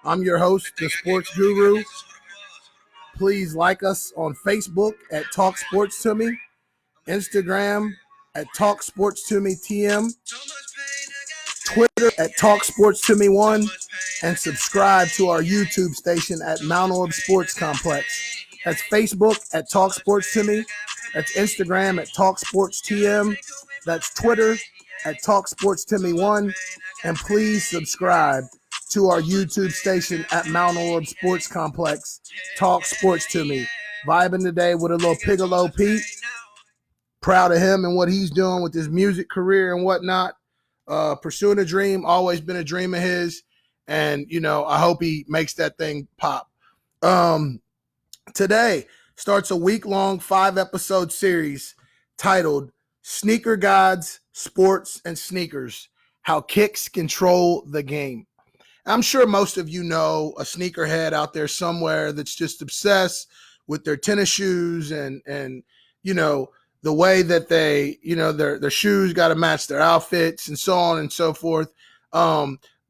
I'm your host, the Sports Guru. Please like us on Facebook at Talk Sports to Me, Instagram at Talk Sports to Me TM, Twitter at Talk Sports to Me 1, and subscribe to our YouTube station at Mount Orb Sports Complex. That's Facebook at Talk Sports to Me. That's Instagram at Talk Sports TM. That's Twitter at Talk Sports to Me 1. And please subscribe to our YouTube station at Mount Orb Sports Complex. Talk Sports to Me. Vibing today with a little Piccolo Pete. Proud of him and what he's doing with his music career and whatnot. Pursuing a dream, always been a dream of his. And, I hope he makes that thing pop. Today starts a week-long 5-episode series titled Sneaker Gods, Sports, and Sneakers, How Kicks Control the Game. I'm sure most of you know a sneakerhead out there somewhere that's just obsessed with their tennis shoes and the way that they, their shoes got to match their outfits and so on and so forth.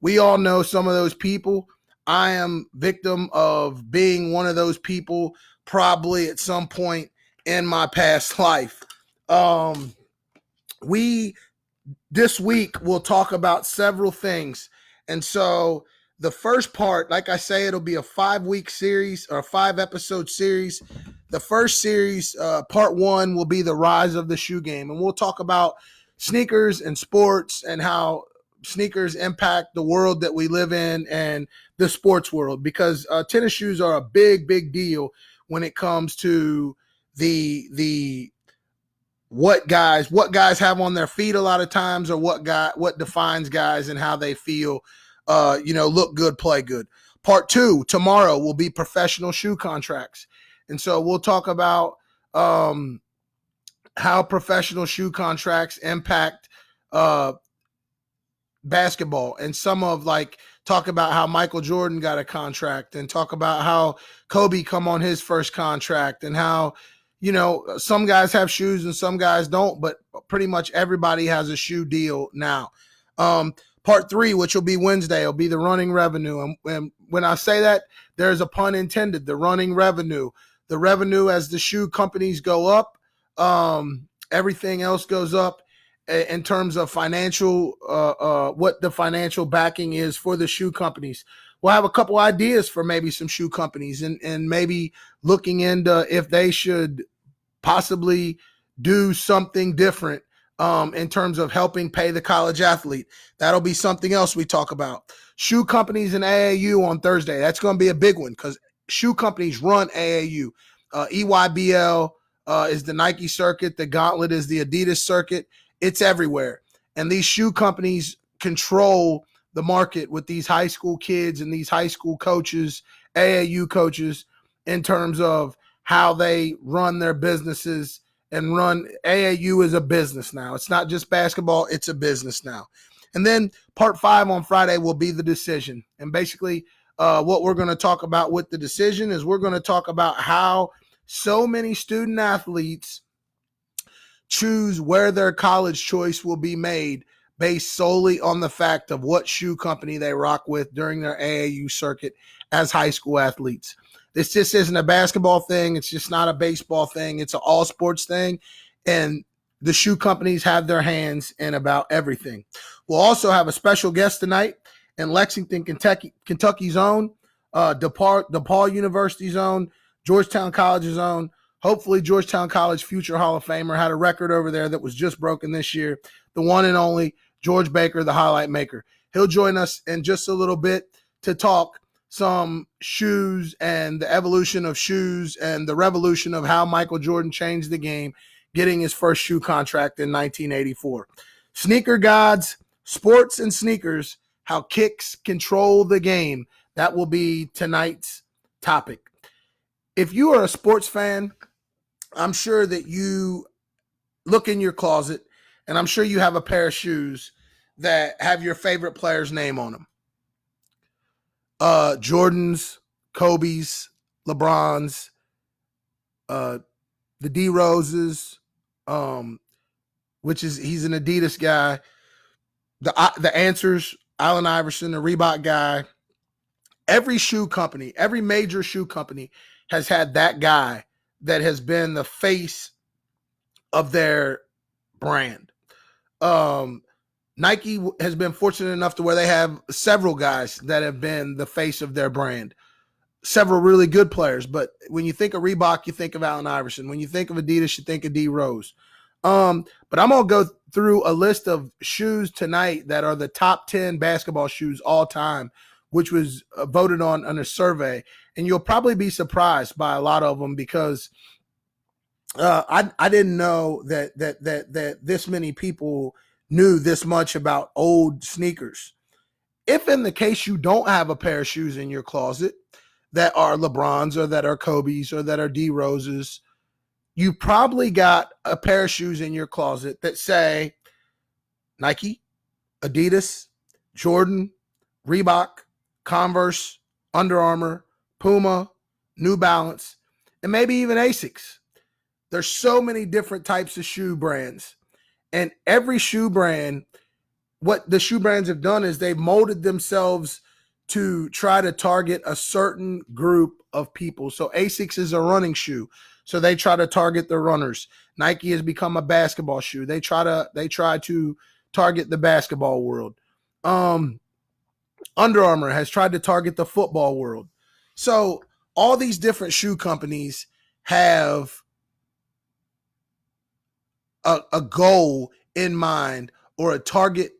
We all know some of those people. I am victim of being one of those people probably at some point in my past life. This week we'll talk about several things. And so the first part, like I say, it'll be a 5-week series or a 5-episode series. The first series, part 1, will be the rise of the shoe game. And we'll talk about sneakers and sports and how sneakers impact the world that we live in and the sports world, because tennis shoes are a big, big deal when it comes to the what guys have on their feet a lot of times, or what defines guys and how they feel, look good, play good. Part 2 tomorrow will be professional shoe contracts. And so we'll talk about how professional shoe contracts impact basketball, and talk about how Michael Jordan got a contract, and talk about how Kobe come on his first contract, and how, some guys have shoes and some guys don't, but pretty much everybody has a shoe deal now. Part 3, which will be Wednesday, will be the running revenue. And when I say that, there's a pun intended, the running revenue. The revenue as the shoe companies go up, everything else goes up in terms of financial, what the financial backing is for the shoe companies. We'll have a couple ideas for maybe some shoe companies and maybe looking into if they should possibly do something different in terms of helping pay the college athlete. That'll be something else we talk about. Shoe companies and AAU on Thursday. That's going to be a big one because shoe companies run AAU. EYBL is the Nike circuit. The Gauntlet is the Adidas circuit. It's everywhere. And these shoe companies control the market with these high school kids and these high school coaches, AAU coaches, in terms of how they run their businesses and run. AAU is a business now. It's not just basketball. It's a business now. And then part 5 on Friday will be the decision. And basically what we're going to talk about with the decision is we're going to talk about how so many student athletes choose where their college choice will be made based solely on the fact of what shoe company they rock with during their AAU circuit as high school athletes. This just isn't a basketball thing. It's just not a baseball thing. It's an all sports thing. And the shoe companies have their hands in about everything. We'll also have a special guest tonight in Lexington, Kentucky's own, DePaul University's own, Georgetown College's own. Hopefully Georgetown College future Hall of Famer, had a record over there that was just broken this year. The one and only George Baker, the highlight maker. He'll join us in just a little bit to talk some shoes and the evolution of shoes and the revolution of how Michael Jordan changed the game, getting his first shoe contract in 1984. Sneaker Gods, Sports and Sneakers, How Kicks Control the Game. That will be tonight's topic. If you are a sports fan, I'm sure that you look in your closet and I'm sure you have a pair of shoes that have your favorite player's name on them. Jordans, Kobe's, LeBron's, the D Roses, he's an Adidas guy. The Answers, Allen Iverson, the Reebok guy, Every shoe company, every major shoe company has had that guy that has been the face of their brand. Um, Nike has been fortunate enough to where they have several guys that have been the face of their brand. Several really good players, but when you think of Reebok, you think of Allen Iverson. When you think of Adidas, you think of D Rose. But I'm gonna go through a list of shoes tonight that are the top 10 basketball shoes all time, which was voted on a survey, and you'll probably be surprised by a lot of them because I didn't know that this many people knew this much about old sneakers. If in the case you don't have a pair of shoes in your closet that are LeBrons or that are Kobe's or that are D Roses, you probably got a pair of shoes in your closet that say Nike, Adidas, Jordan, Reebok, Converse, Under Armour, Puma, New Balance, and maybe even Asics. There's so many different types of shoe brands. And every shoe brand, what the shoe brands have done is they've molded themselves to try to target a certain group of people. So Asics is a running shoe, so they try to target the runners. Nike has become a basketball shoe. They try to target the basketball world. Under Armour has tried to target the football world. So all these different shoe companies have a goal in mind or a target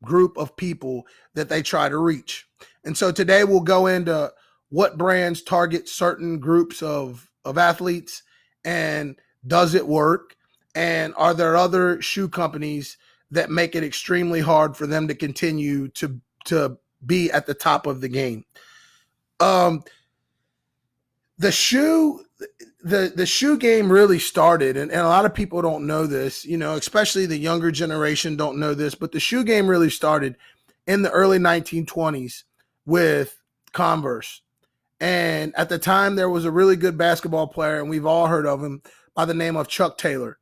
group of people that they try to reach. And so today we'll go into what brands target certain groups of athletes, and does it work? And are there other shoe companies that make it extremely hard for them to continue to be at the top of the game? The shoe game really started, and a lot of people don't know this, especially the younger generation don't know this, but the shoe game really started in the early 1920s with Converse. And at the time, there was a really good basketball player, and we've all heard of him, by the name of Chuck Taylor.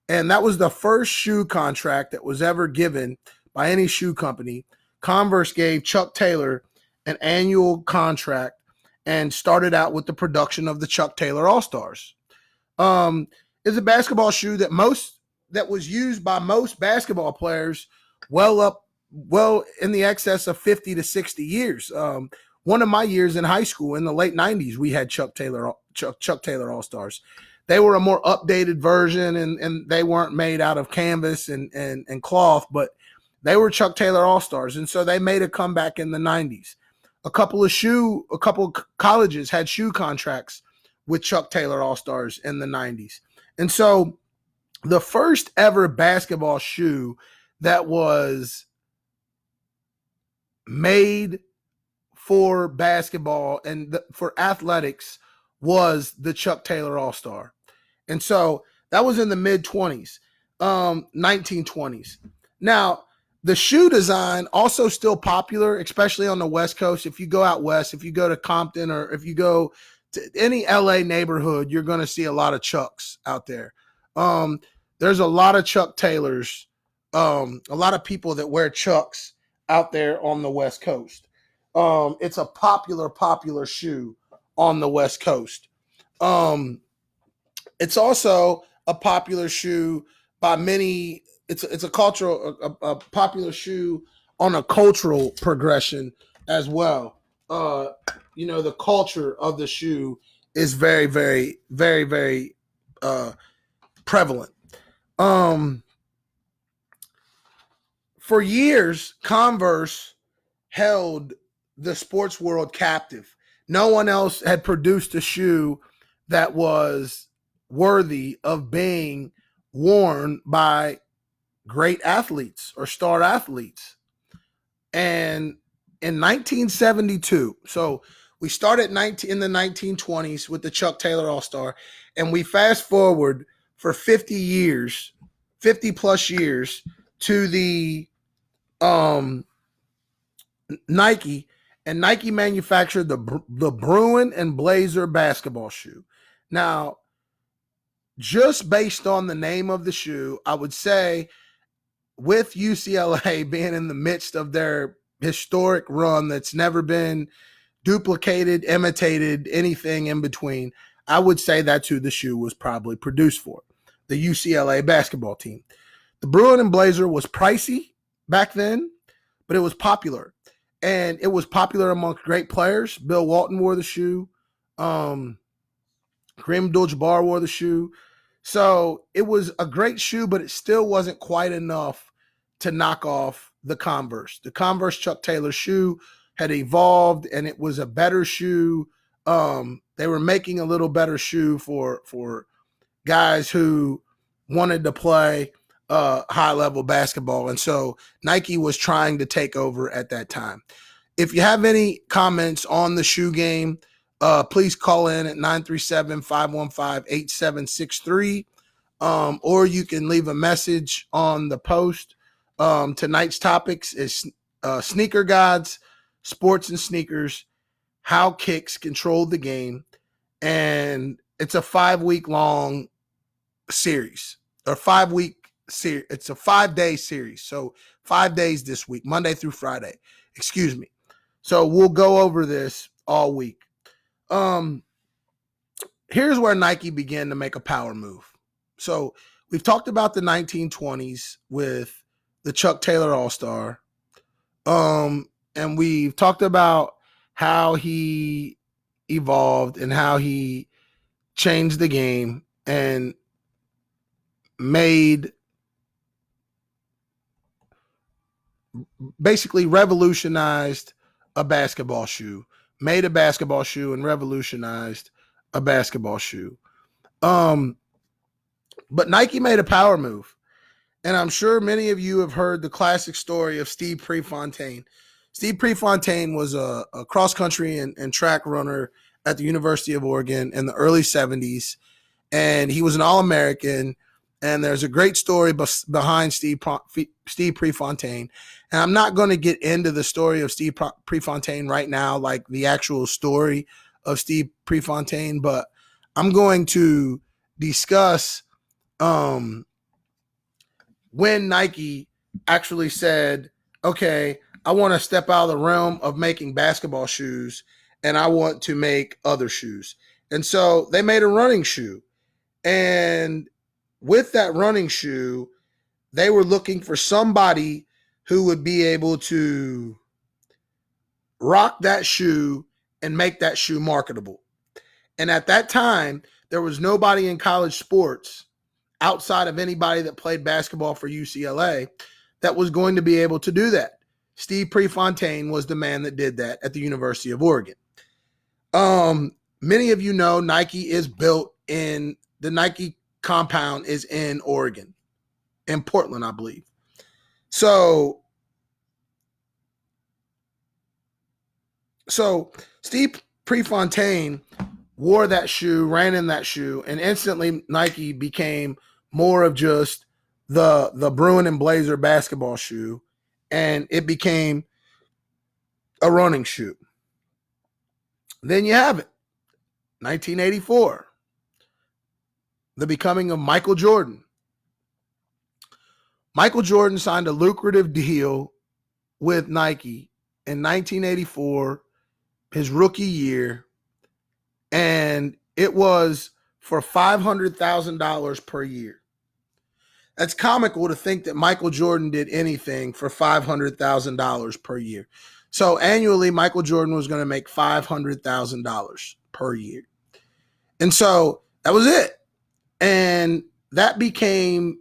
And that was the first shoe contract that was ever given by any shoe company. Converse gave Chuck Taylor an annual contract and started out with the production of the Chuck Taylor All-Stars. It's a basketball shoe that was used by most basketball players well in the excess of 50 to 60 years. One of my years in high school in the late 90s, we had Chuck Taylor All-Stars. They were a more updated version, and they weren't made out of canvas and cloth, but they were Chuck Taylor All-Stars. And so they made a comeback in the 90s. A couple colleges had shoe contracts with Chuck Taylor All-Stars in the 90s. And so the first ever basketball shoe that was made for basketball and for athletics was the Chuck Taylor All-Star. And so that was in the mid-20s, 1920s. Now, the shoe design also still popular, especially on the West Coast. If you go out west, if you go to Compton, or if you go to any LA neighborhood, you're going to see a lot of Chucks out there. There's a lot of Chuck Taylors, a lot of people that wear Chucks out there on the West Coast. It's a popular shoe on the West Coast. It's also a popular shoe by many. It's a popular shoe on a cultural progression as well. The culture of the shoe is very, very, very, very prevalent. For years, Converse held the sports world captive. No one else had produced a shoe that was worthy of being worn by great athletes or star athletes. And in 1972, so we started in the 1920s with the Chuck Taylor All-Star, and we fast forward for 50 plus years to the Nike, and Nike manufactured the Bruin and Blazer basketball shoe. Now, just based on the name of the shoe, I would say, with UCLA being in the midst of their historic run that's never been duplicated, imitated, anything in between, I would say that's who the shoe was probably produced for, the UCLA basketball team. The Bruin and Blazer was pricey back then, but it was popular. And it was popular amongst great players. Bill Walton wore the shoe. Kareem Abdul-Jabbar wore the shoe. So it was a great shoe, but it still wasn't quite enough to knock off the Converse. The Converse Chuck Taylor shoe had evolved, and it was a better shoe. They were making a little better shoe for guys who wanted to play high-level basketball. And so Nike was trying to take over at that time. If you have any comments on the shoe game, please call in at 937-515-8763, or you can leave a message on the post. Tonight's topics is sneaker gods, sports and sneakers, how kicks controlled the game, and it's a 5-week long series, or 5-week series. It's a 5-day series, so 5 days this week, Monday through Friday. Excuse me. So we'll go over this all week. Here's where Nike began to make a power move. So we've talked about the 1920s with the Chuck Taylor All-Star. And we've talked about how he evolved and how he changed the game and basically revolutionized a basketball shoe, made a basketball shoe and revolutionized a basketball shoe. But Nike made a power move. And I'm sure many of you have heard the classic story of Steve Prefontaine. Steve Prefontaine was a cross-country and track runner at the University of Oregon in the early 70s. And he was an All-American. And there's a great story behind Steve Prefontaine. And I'm not going to get into the story of Steve Prefontaine right now, like the actual story of Steve Prefontaine, but I'm going to discuss when Nike actually said, okay, I want to step out of the realm of making basketball shoes and I want to make other shoes. And so they made a running shoe. And with that running shoe, they were looking for somebody who would be able to rock that shoe and make that shoe marketable. And at that time, there was nobody in college sports outside of anybody that played basketball for UCLA that was going to be able to do that. Steve Prefontaine was the man that did that at the University of Oregon. Many of you know Nike is built in, the Nike compound is in Oregon, in Portland, I believe. So Steve Prefontaine wore that shoe, ran in that shoe, and instantly Nike became more of just the Bruin and Blazer basketball shoe, and it became a running shoe. Then you have it, 1984, the becoming of Michael Jordan. Michael Jordan signed a lucrative deal with Nike in 1984, his rookie year, and it was for $500,000 per year. That's comical to think that Michael Jordan did anything for $500,000 per year. So annually, Michael Jordan was going to make $500,000 per year. And so that was it. And that became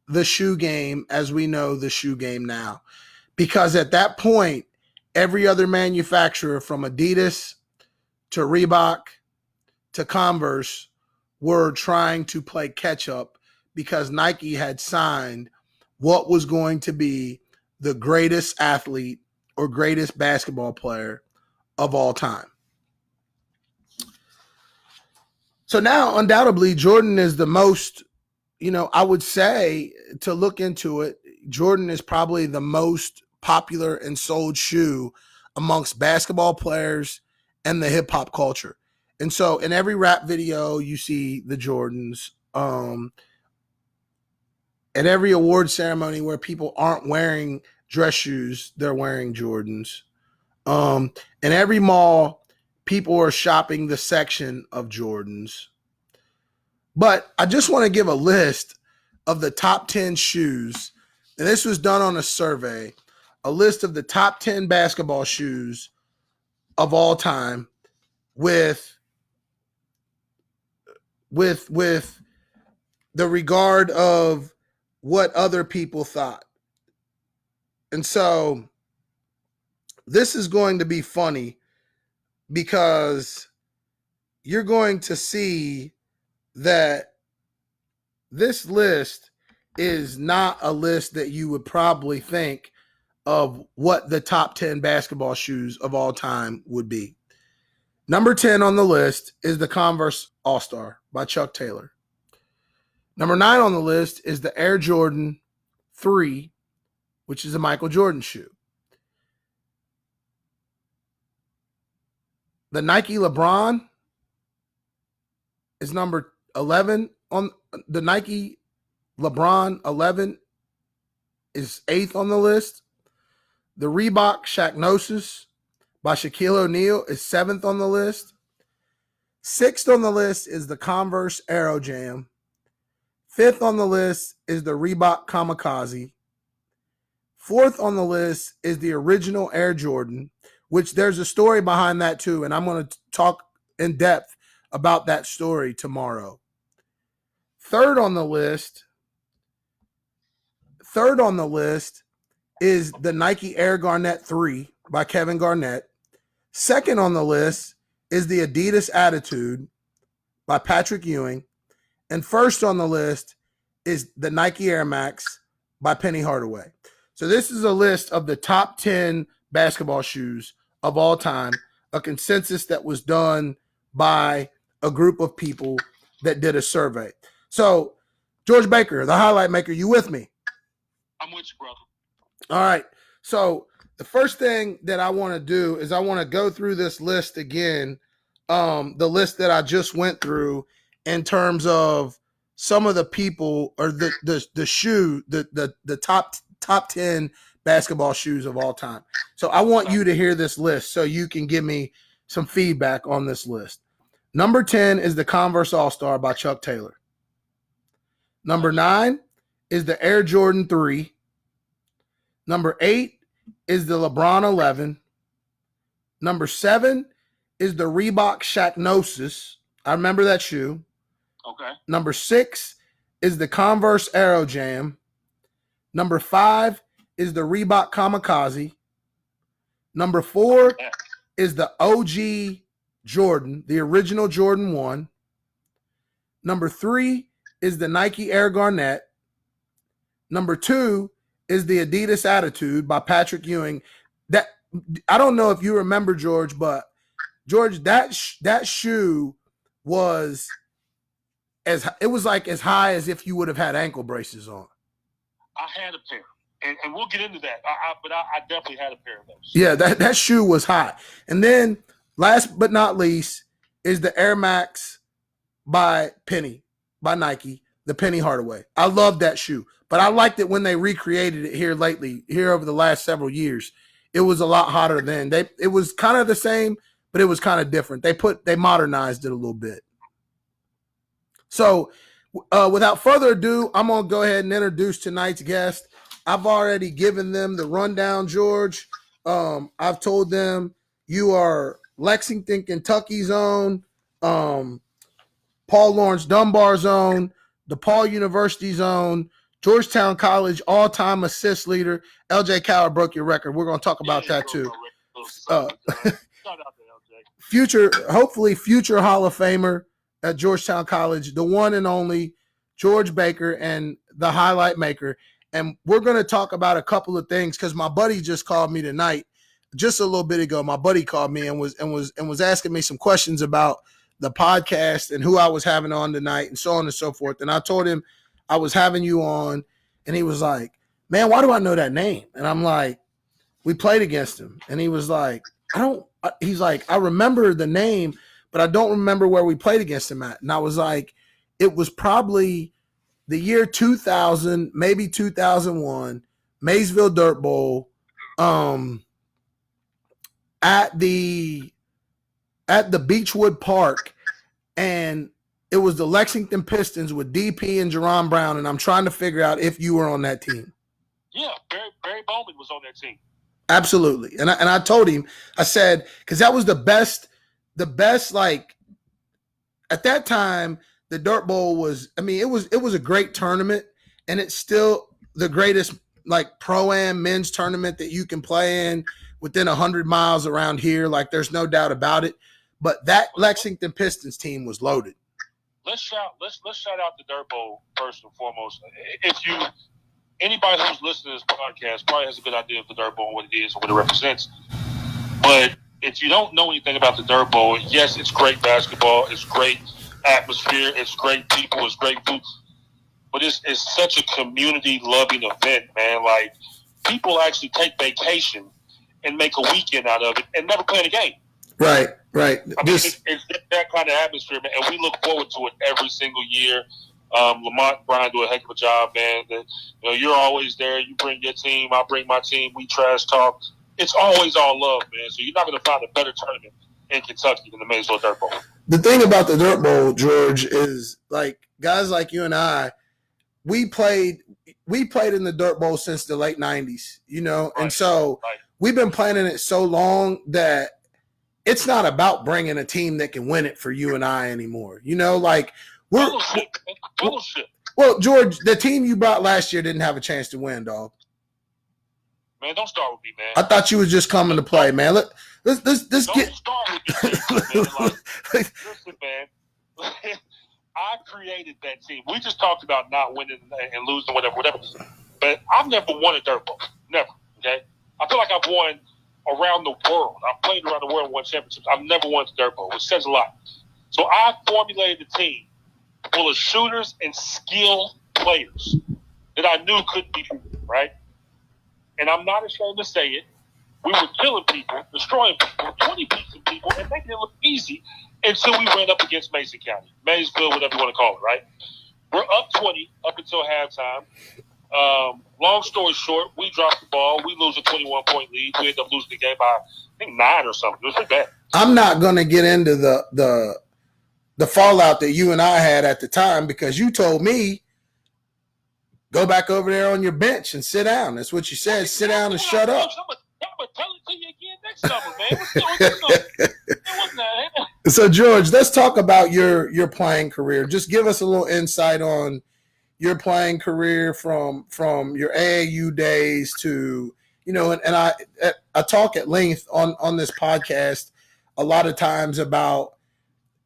the shoe game as we know the shoe game now. Because at that point, every other manufacturer from Adidas to Reebok to Converse were trying to play catch up because Nike had signed what was going to be the greatest athlete or greatest basketball player of all time. So now, undoubtedly, Jordan is the most, I would say, to look into it, Jordan is probably the most popular and sold shoe amongst basketball players and the hip hop culture. And so in every rap video, you see the Jordans. At every award ceremony where people aren't wearing dress shoes, they're wearing Jordans. In every mall people are shopping the section of Jordans. But I just want to give a list of the top 10 shoes. And this was done on a survey, a list of the top 10 basketball shoes of all time with the regard of what other people thought. And so this is going to be funny because you're going to see that this list is not a list that you would probably think of what the top 10 basketball shoes of all time would be. Number 10 on the list is the Converse All-Star by Chuck Taylor. Number 9 on the list is the Air Jordan 3, which is a Michael Jordan shoe. The Nike LeBron is number 11 on the Nike LeBron 11 is 8th on the list. The Reebok Shaqnosis by Shaquille O'Neal is 7th on the list. 6th on the list is the Converse Aero Jam. 5th on the list is the Reebok Kamikaze. 4th on the list is the original Air Jordan, which there's a story behind that too, and I'm going to talk in depth about that story tomorrow. Third on the list is the Nike Air Garnett 3 by Kevin Garnett. Second on the list is the Adidas Attitude by Patrick Ewing. And first on the list is the Nike Air Max by Penny Hardaway. So this is a list of the top 10 basketball shoes of all time, a consensus that was done by a group of people that did a survey. So, George Baker, the highlight maker, you with me? I'm with you, brother. All right. So the first thing that I want to do is I want to go through this list again, the list that I just went through in terms of some of the people or the shoe, the top 10 basketball shoes of all time. So I want you to hear this list so you can give me some feedback on this list. Number 10 is the Converse All-Star by Chuck Taylor. Number 9 is the Air Jordan 3. Number 8 is the LeBron 11. Number 7 is the Reebok Shaqnosis. I remember that shoe. Okay. Number 6 is the Converse Aero Jam. Number 5 is the Reebok Kamikaze. Number 4 is the OG Jordan, the original Jordan 1. Number 3 is the Nike Air Garnett. Number 2 is the Adidas Attitude by Patrick Ewing. That I don't know if you remember, George, but George, that shoe was as high as if you would have had ankle braces on. I had a pair, and we'll get into that. But I definitely had a pair of those. Yeah, that shoe was high. And then, last but not least, is the Air Max by Nike, the Penny Hardaway. I love that shoe, but I liked it when they recreated it here over the last several years. It was a lot hotter then. It was kind of the same, but it was kind of different. They modernized it a little bit. So, without further ado, I'm going to go ahead and introduce tonight's guest. I've already given them the rundown, George. I've told them you are Lexington, Kentucky's own, Paul Lawrence Dunbar's own, DePaul University's own, Georgetown College all-time assist leader. LJ Coward broke your record. We're going to talk about that too. Hopefully future Hall of Famer at Georgetown College, the one and only George Baker and the highlight maker. And we're going to talk about a couple of things because my buddy just called me tonight, just a little bit ago. My buddy called me and was asking me some questions about the podcast and who I was having on tonight and so on and so forth. And I told him I was having you on, and he was like, "Man, why do I know that name?" And I'm like, "We played against him." And he was like, he's like, "I remember the name, but I don't remember where we played against him at." And I was like, it was probably the year 2000, maybe 2001, Maysville Dirt Bowl, at the at the Beechwood Park, and it was the Lexington Pistons with DP and Jerron Brown, and I'm trying to figure out if you were on that team. Yeah, Barry Bowman was on that team. Absolutely. And I told him, I said, because that was the best, like, at that time, the Dirt Bowl was, I mean, it was a great tournament, and it's still the greatest, like, pro-am men's tournament that you can play in within 100 miles around here. Like, there's no doubt about it. But that Lexington Pistons team was loaded. Let's shout out the Dirt Bowl first and foremost. Anybody who's listening to this podcast probably has a good idea of the Dirt Bowl and what it is and what it represents. But if you don't know anything about the Dirt Bowl, yes, it's great basketball, it's great atmosphere, it's great people, it's great food. But it's such a community-loving event, man. Like, people actually take vacation and make a weekend out of it and never play a game. Right. I mean, it's that kind of atmosphere, man, and we look forward to it every single year. Lamont and Brian do a heck of a job, man. You're always there. You bring your team, I bring my team. We trash talk. It's always all love, man. So you're not going to find a better tournament in Kentucky than the Maysville Dirt Bowl. The thing about the Dirt Bowl, George, is like guys like you and I, we played in the Dirt Bowl since the late 90s, right. And so we've been playing in it so long that it's not about bringing a team that can win it for you and I anymore. Like Bullshit. Well, George, the team you brought last year didn't have a chance to win, dog. Man, don't start with me, man. I thought you was just coming to play, man. Let's don't get. Start with me, man. Listen, man. I created that team. We just talked about not winning and losing, whatever. But I've never won a Dirt Bowl. Never. Okay. I feel like I've won around the world. I've played around the world and won championships. I've never won the Dirt Bowl, which says a lot. So I formulated a team full of shooters and skilled players that I knew couldn't be beaten, right? And I'm not ashamed to say it. We were killing people, destroying people, 20-piecing people, and making it look easy until we ran up against Mason County, Maysville, whatever you want to call it, right? We're up 20 up until halftime. Long story short, we dropped the ball. We lose a 21-point lead. We end up losing the game by, I think, 9 or something. It was pretty bad. I'm not going to get into the fallout that you and I had at the time because you told me, go back over there on your bench and sit down. That's what you said. Sit down and shut up. I'm going to tell it to you again next summer, man. So, George, let's talk about your playing career. Just give us a little insight on your playing career from your AAU days to, and I talk at length on this podcast a lot of times about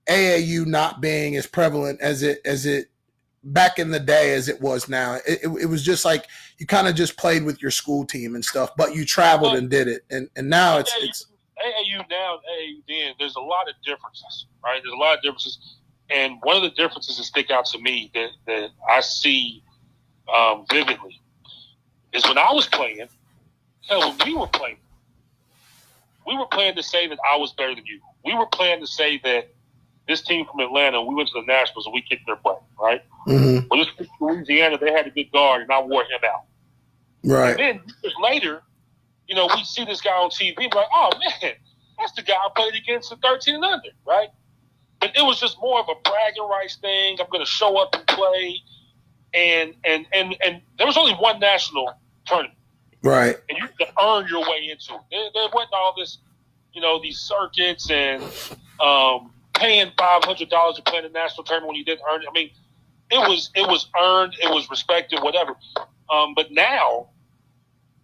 AAU not being as prevalent as it back in the day as it was now. It was just like you kind of just played with your school team and stuff, but you traveled and did it. And now it's AAU now and AAU then, there's a lot of differences, right? There's a lot of differences. And one of the differences that stick out to me that I see vividly is when I was playing, when we were playing to say that I was better than you. We were playing to say that this team from Atlanta, we went to the Nationals and we kicked their butt, right? Mm-hmm. Well, this team from Louisiana, they had a good guard, and I wore him out. Right. And then years later, we see this guy on TV, we're like, oh, man, that's the guy I played against at 13 and under, right? But it was just more of a bragging rights thing. I'm going to show up and play. And there was only one national tournament. Right. And you had to earn your way into it. There wasn't all this, these circuits and paying $500 to play in a national tournament when you didn't earn it. I mean, it was earned, it was respected, whatever. But now,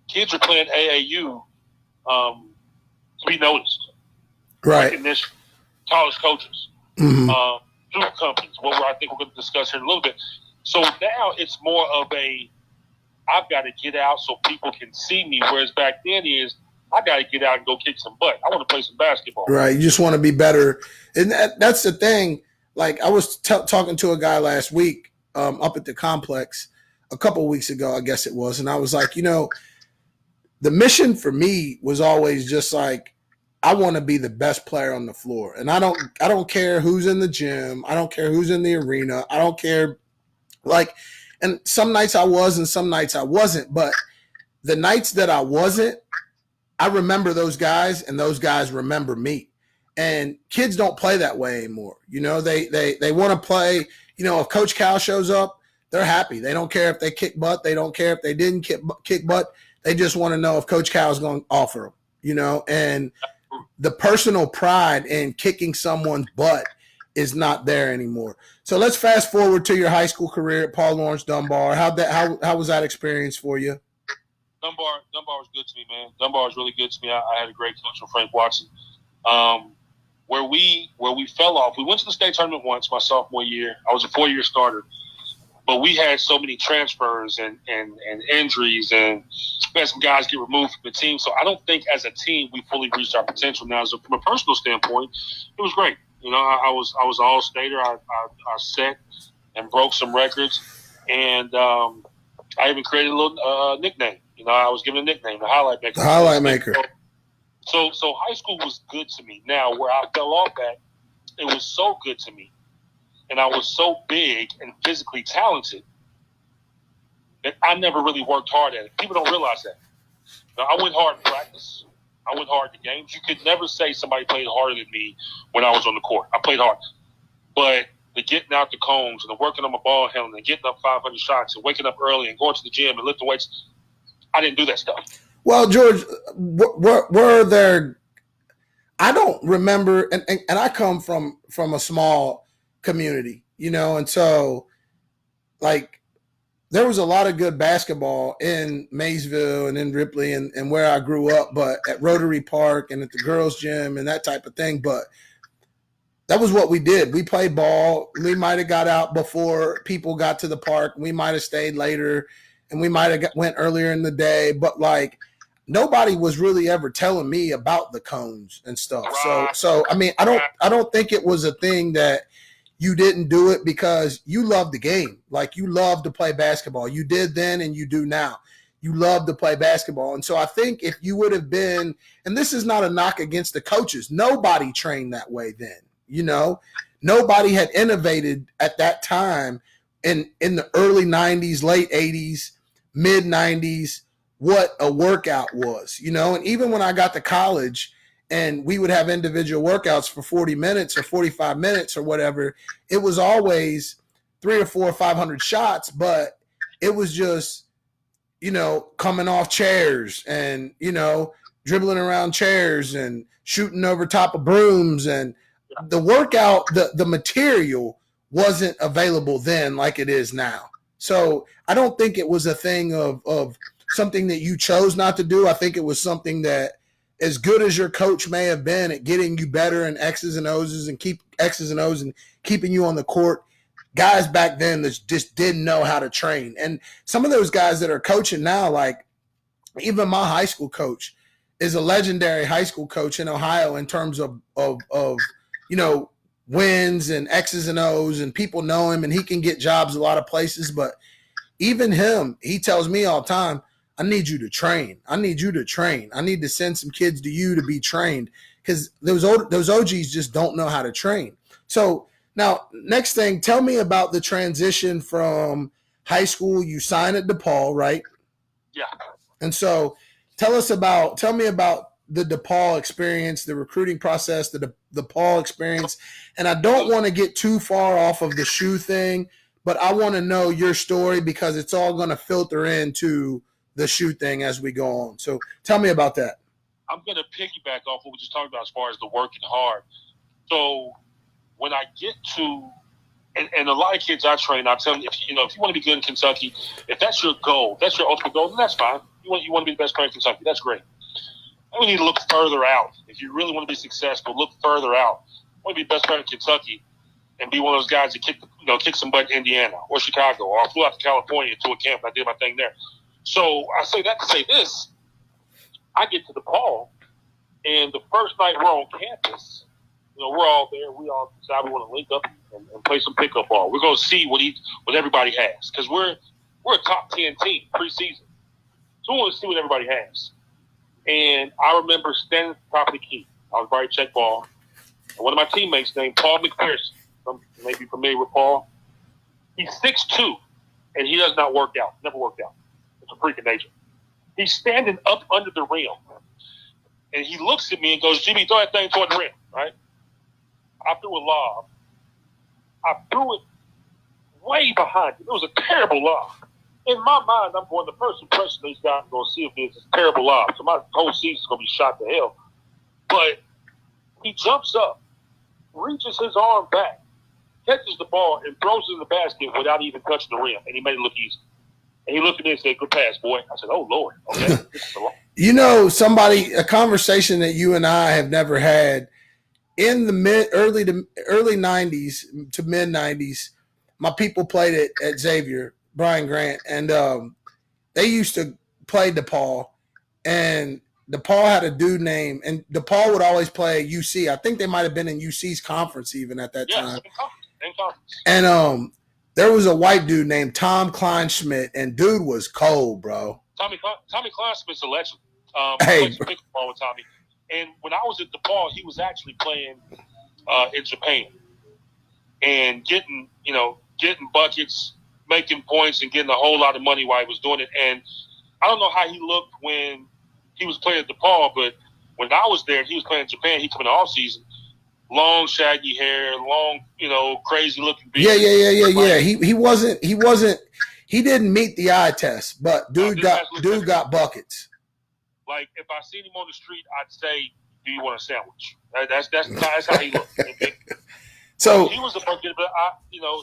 kids are playing AAU to be noticed. Right. Recognition, college coaches, mm-hmm. Through companies, what I think we're going to discuss here in a little bit. So now it's more of I've got to get out so people can see me, whereas back then I got to get out and go kick some butt. I want to play some basketball. Right. You just want to be better. And that's the thing. Like I was talking to a guy last week up at the complex a couple of weeks ago, I guess it was. And I was like, the mission for me was always just like, I want to be the best player on the floor. And I don't care who's in the gym. I don't care who's in the arena. I don't care. And some nights I was and some nights I wasn't. But the nights that I wasn't, I remember those guys and those guys remember me. And kids don't play that way anymore. You know, they want to play. You know, if Coach Cal shows up, they're happy. They don't care if they kick butt. They don't care if they didn't kick butt. They just want to know if Coach Cal is going to offer them. You know, and the personal pride in kicking someone's butt is not there anymore. So let's fast forward to your high school career at Paul Lawrence Dunbar. How was that experience for you? Dunbar was good to me, man. Dunbar was really good to me. I had a great coach, Frank Watson. Where we fell off, we went to the state tournament once my sophomore year. I was a 4-year starter, but we had so many transfers and injuries, and we had some guys get removed from the team. So I don't think as a team we fully reached our potential. Now, from a personal standpoint, it was great. You know, I was an all-stater. I set and broke some records, and I even created a little nickname. You know, I was given a nickname, the Highlight Maker. The Highlight Maker. So high school was good to me. Now, where I fell off at, it was so good to me, and I was so big and physically talented that I never really worked hard at it. People don't realize that. Now, I went hard in practice. I went hard in games. You could never say somebody played harder than me when I was on the court. I played hard. But the getting out the cones and the working on my ball handling and getting up 500 shots and waking up early and going to the gym and lifting weights, I didn't do that stuff. Well, George, were there – I don't remember – and I come from a small community, you know, and so, like, there was a lot of good basketball in Maysville and in Ripley and where I grew up, but at Rotary Park and at the girls' gym and that type of thing. But that was what we did. We played ball. We might have got out before people got to the park. We might have stayed later, and we might have went earlier in the day. But, like, nobody was really ever telling me about the cones and stuff. So I mean, I don't think it was a thing that you didn't do it because you love the game. Like, you love to play basketball. You did then and you do now. You love to play basketball. And so I think if you would have been, and this is not a knock against the coaches, nobody trained that way then. You know, nobody had innovated at that time in the early 90s, late 80s, mid 90s, what a workout was, you know. And even when I got to college and we would have individual workouts for 40 minutes or 45 minutes or whatever, it was always 300 or 400 or 500 shots, but it was just, you know, coming off chairs and, you know, dribbling around chairs and shooting over top of brooms. And the workout, the material wasn't available then like it is now. So I don't think it was a thing of something that you chose not to do. I think it was something that, as good as your coach may have been at getting you better in X's and O's and keeping you on the court, guys back then that just didn't know how to train. And some of those guys that are coaching now, like even my high school coach is a legendary high school coach in Ohio in terms of you know, wins and X's and O's, and people know him and he can get jobs a lot of places. But even him, he tells me all the time, I need you to train. I need you to train. I need to send some kids to you to be trained, because those OGs just don't know how to train. So now, next thing, tell me about the transition from high school. You sign at DePaul, right? Yeah. And so tell me about the DePaul experience, the recruiting process, the DePaul experience. And I don't want to get too far off of the shoe thing, but I want to know your story because it's all going to filter into the shoe thing as we go on. So tell me about that. I'm going to piggyback off what we just talked about as far as the working hard. So when I get to, and a lot of kids I train, I tell them, if you want to be good in Kentucky, if that's your goal, that's your ultimate goal, then that's fine. You want to be the best player in Kentucky, that's great. We need to look further out. If you really want to be successful, look further out. I want to be the best player in Kentucky and be one of those guys that kick some butt in Indiana or Chicago, or I flew out to California to a camp and I did my thing there. So I say that to say this. I get to DePaul, and the first night we're on campus, we're all there. We all decide we want to link up and play some pickup ball. We're going to see what everybody has, because we're a top 10 team preseason. So we want to see what everybody has. And I remember standing at the top of the key. I was probably check ball. And one of my teammates named Paul McPherson, some may be familiar with Paul. He's 6'2", and he does not work out. Never worked out. It's a freak of nature. He's standing up under the rim. And he looks at me and goes, Jimmy, throw that thing toward the rim. right? I threw a lob. I threw it way behind him. It was a terrible lob. In my mind, I'm going, the first impression these guys are going to see of me is this terrible lob. So my whole season's going to be shot to hell. But he jumps up, reaches his arm back, catches the ball, and throws it in the basket without even touching the rim. And he made it look easy. And he looked at me and said, "Good pass, boy." I said, "Oh, Lord. Okay, this is a lot." You know, a conversation that you and I have never had in the early 90s to mid 90s. My people played at Xavier, Brian Grant, and they used to play DePaul. And DePaul had a dude named, and DePaul would always play UC. I think they might have been in UC's conference even at that time. In conference. And there was a white dude named Tom Kleinschmidt, and dude was cold, bro. Tommy Kleinschmidt's a legend. Hey, I played some pickleball with Tommy. And when I was at DePaul, he was actually playing in Japan and getting buckets, making points, and getting a whole lot of money while he was doing it. And I don't know how he looked when he was playing at DePaul, but when I was there, he was playing in Japan. He came in the off season, long shaggy hair, long, crazy looking beard. Yeah. He didn't meet the eye test, but dude got buckets. Like, if I seen him on the street, I'd say, "Do you want a sandwich?" That's how he looked. Okay? So he was a bucket, but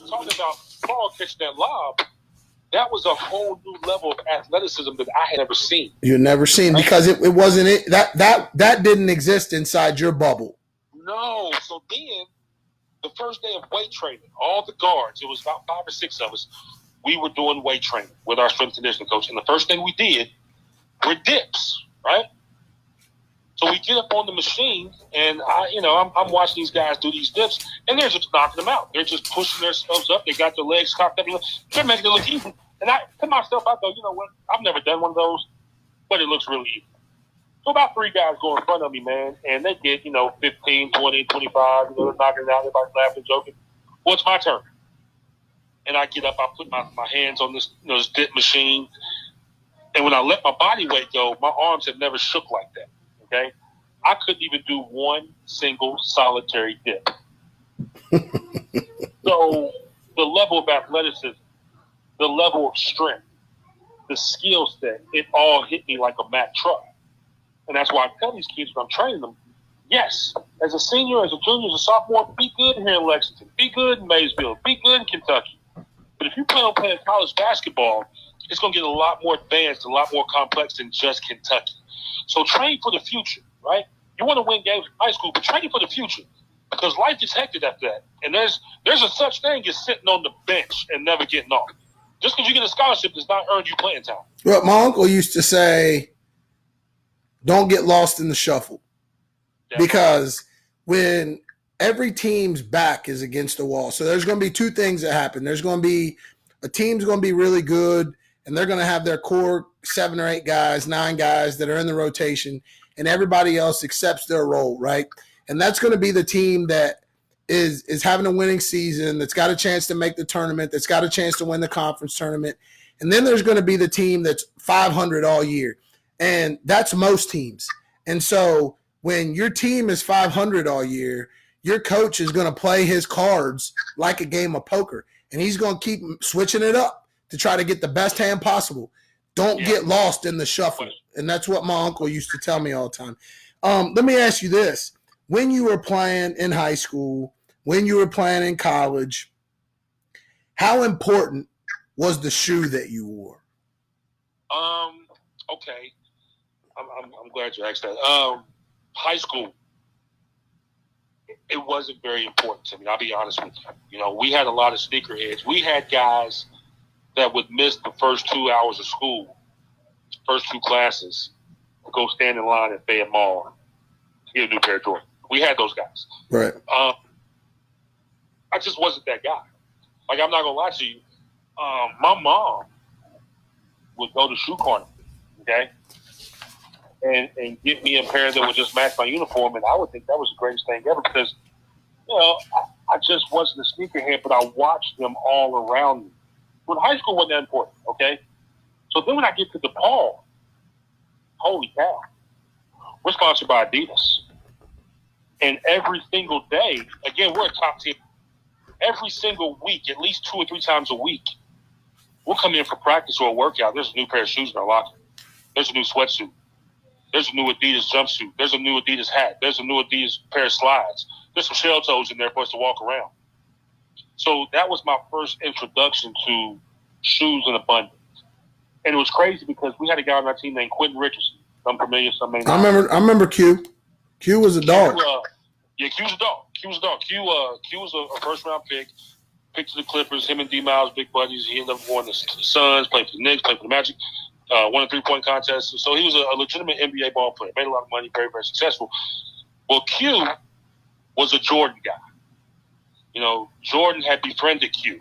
talking about Paul catching that lob, that was a whole new level of athleticism that I had never seen. You've never seen, because it wasn't it that didn't exist inside your bubble. No. So then, the first day of weight training, all the guards, it was about 5 or 6 of us, we were doing weight training with our strength and conditioning coach. And the first thing we did were dips, right? So we get up on the machine, and I'm watching these guys do these dips, and they're just knocking them out. They're just pushing themselves up. They got their legs cocked up. They're making it look easy. And to myself, I go, you know what? I've never done one of those, but it looks really easy. So about 3 guys go in front of me, man, and they get, 15, 20, 25, they're knocking it out. Everybody's laughing, joking. Well, it's my turn. And I get up, I put my hands on this dip machine, and when I let my body weight go, my arms have never shook like that. Okay, I couldn't even do one single solitary dip. So the level of athleticism, the level of strength, the skill set, it all hit me like a Mack truck. And that's why I tell these kids when I'm training them, yes, as a senior, as a junior, as a sophomore, be good here in Lexington, be good in Maysville, be good in Kentucky. But if you plan on playing college basketball, it's going to get a lot more advanced, a lot more complex than just Kentucky. So train for the future, right? You want to win games in high school, but train for the future, because life is hectic after that. And there's a such thing as sitting on the bench and never getting off. Just because you get a scholarship does not earn you playing time. Well, my uncle used to say, don't get lost in the shuffle. Because when every team's back is against the wall, so there's going to be 2 things that happen. There's going to be a team's going to be really good, and they're going to have their core 7 or 8 guys, 9 guys that are in the rotation, and everybody else accepts their role, right? And that's going to be the team that is having a winning season, that's got a chance to make the tournament, that's got a chance to win the conference tournament. And then there's going to be the team that's 500 all year, and that's most teams. And so when your team is 500 all year, your coach is going to play his cards like a game of poker, and he's going to keep switching it up to try to get the best hand possible. Don't get lost in the shuffle. And that's what my uncle used to tell me all the time. Let me ask you this. When you were playing in high school, when you were playing in college, how important was the shoe that you wore? Okay. I'm glad you asked that. High school, it wasn't very important to me. I'll be honest with you. We had a lot of sneakerheads. We had guys that would miss the first 2 hours of school, first 2 classes, to go stand in line at Fayette Mall to get a new pair of Jordans. We had those guys. Right. I just wasn't that guy. Like, I'm not going to lie to you. My mom would go to Shoe Corner, okay, and get me a pair that would just match my uniform, and I would think that was the greatest thing ever because, I just wasn't a sneakerhead, but I watched them all around me. When high school wasn't that important, okay? So then when I get to DePaul, holy cow, we're sponsored by Adidas. And every single day, again, we're a top team. Every single week, at least 2 or 3 times a week, we'll come in for practice or a workout. There's a new pair of shoes in our locker. There's a new sweatsuit. There's a new Adidas jumpsuit. There's a new Adidas hat. There's a new Adidas pair of slides. There's some shell toes in there for us to walk around. So that was my first introduction to shoes in abundance. And it was crazy because we had a guy on our team named Quentin Richardson. Some familiar, some may not. I remember Q. Q was a dog. Q was a dog. Q was a first-round pick. Picked to the Clippers. Him and D Miles, big buddies. He ended up going to the Suns, played for the Knicks, played for the Magic. Won a 3-point contest. So he was a legitimate NBA ball player. Made a lot of money, very, very successful. Well, Q was a Jordan guy. You know, Jordan had befriended Q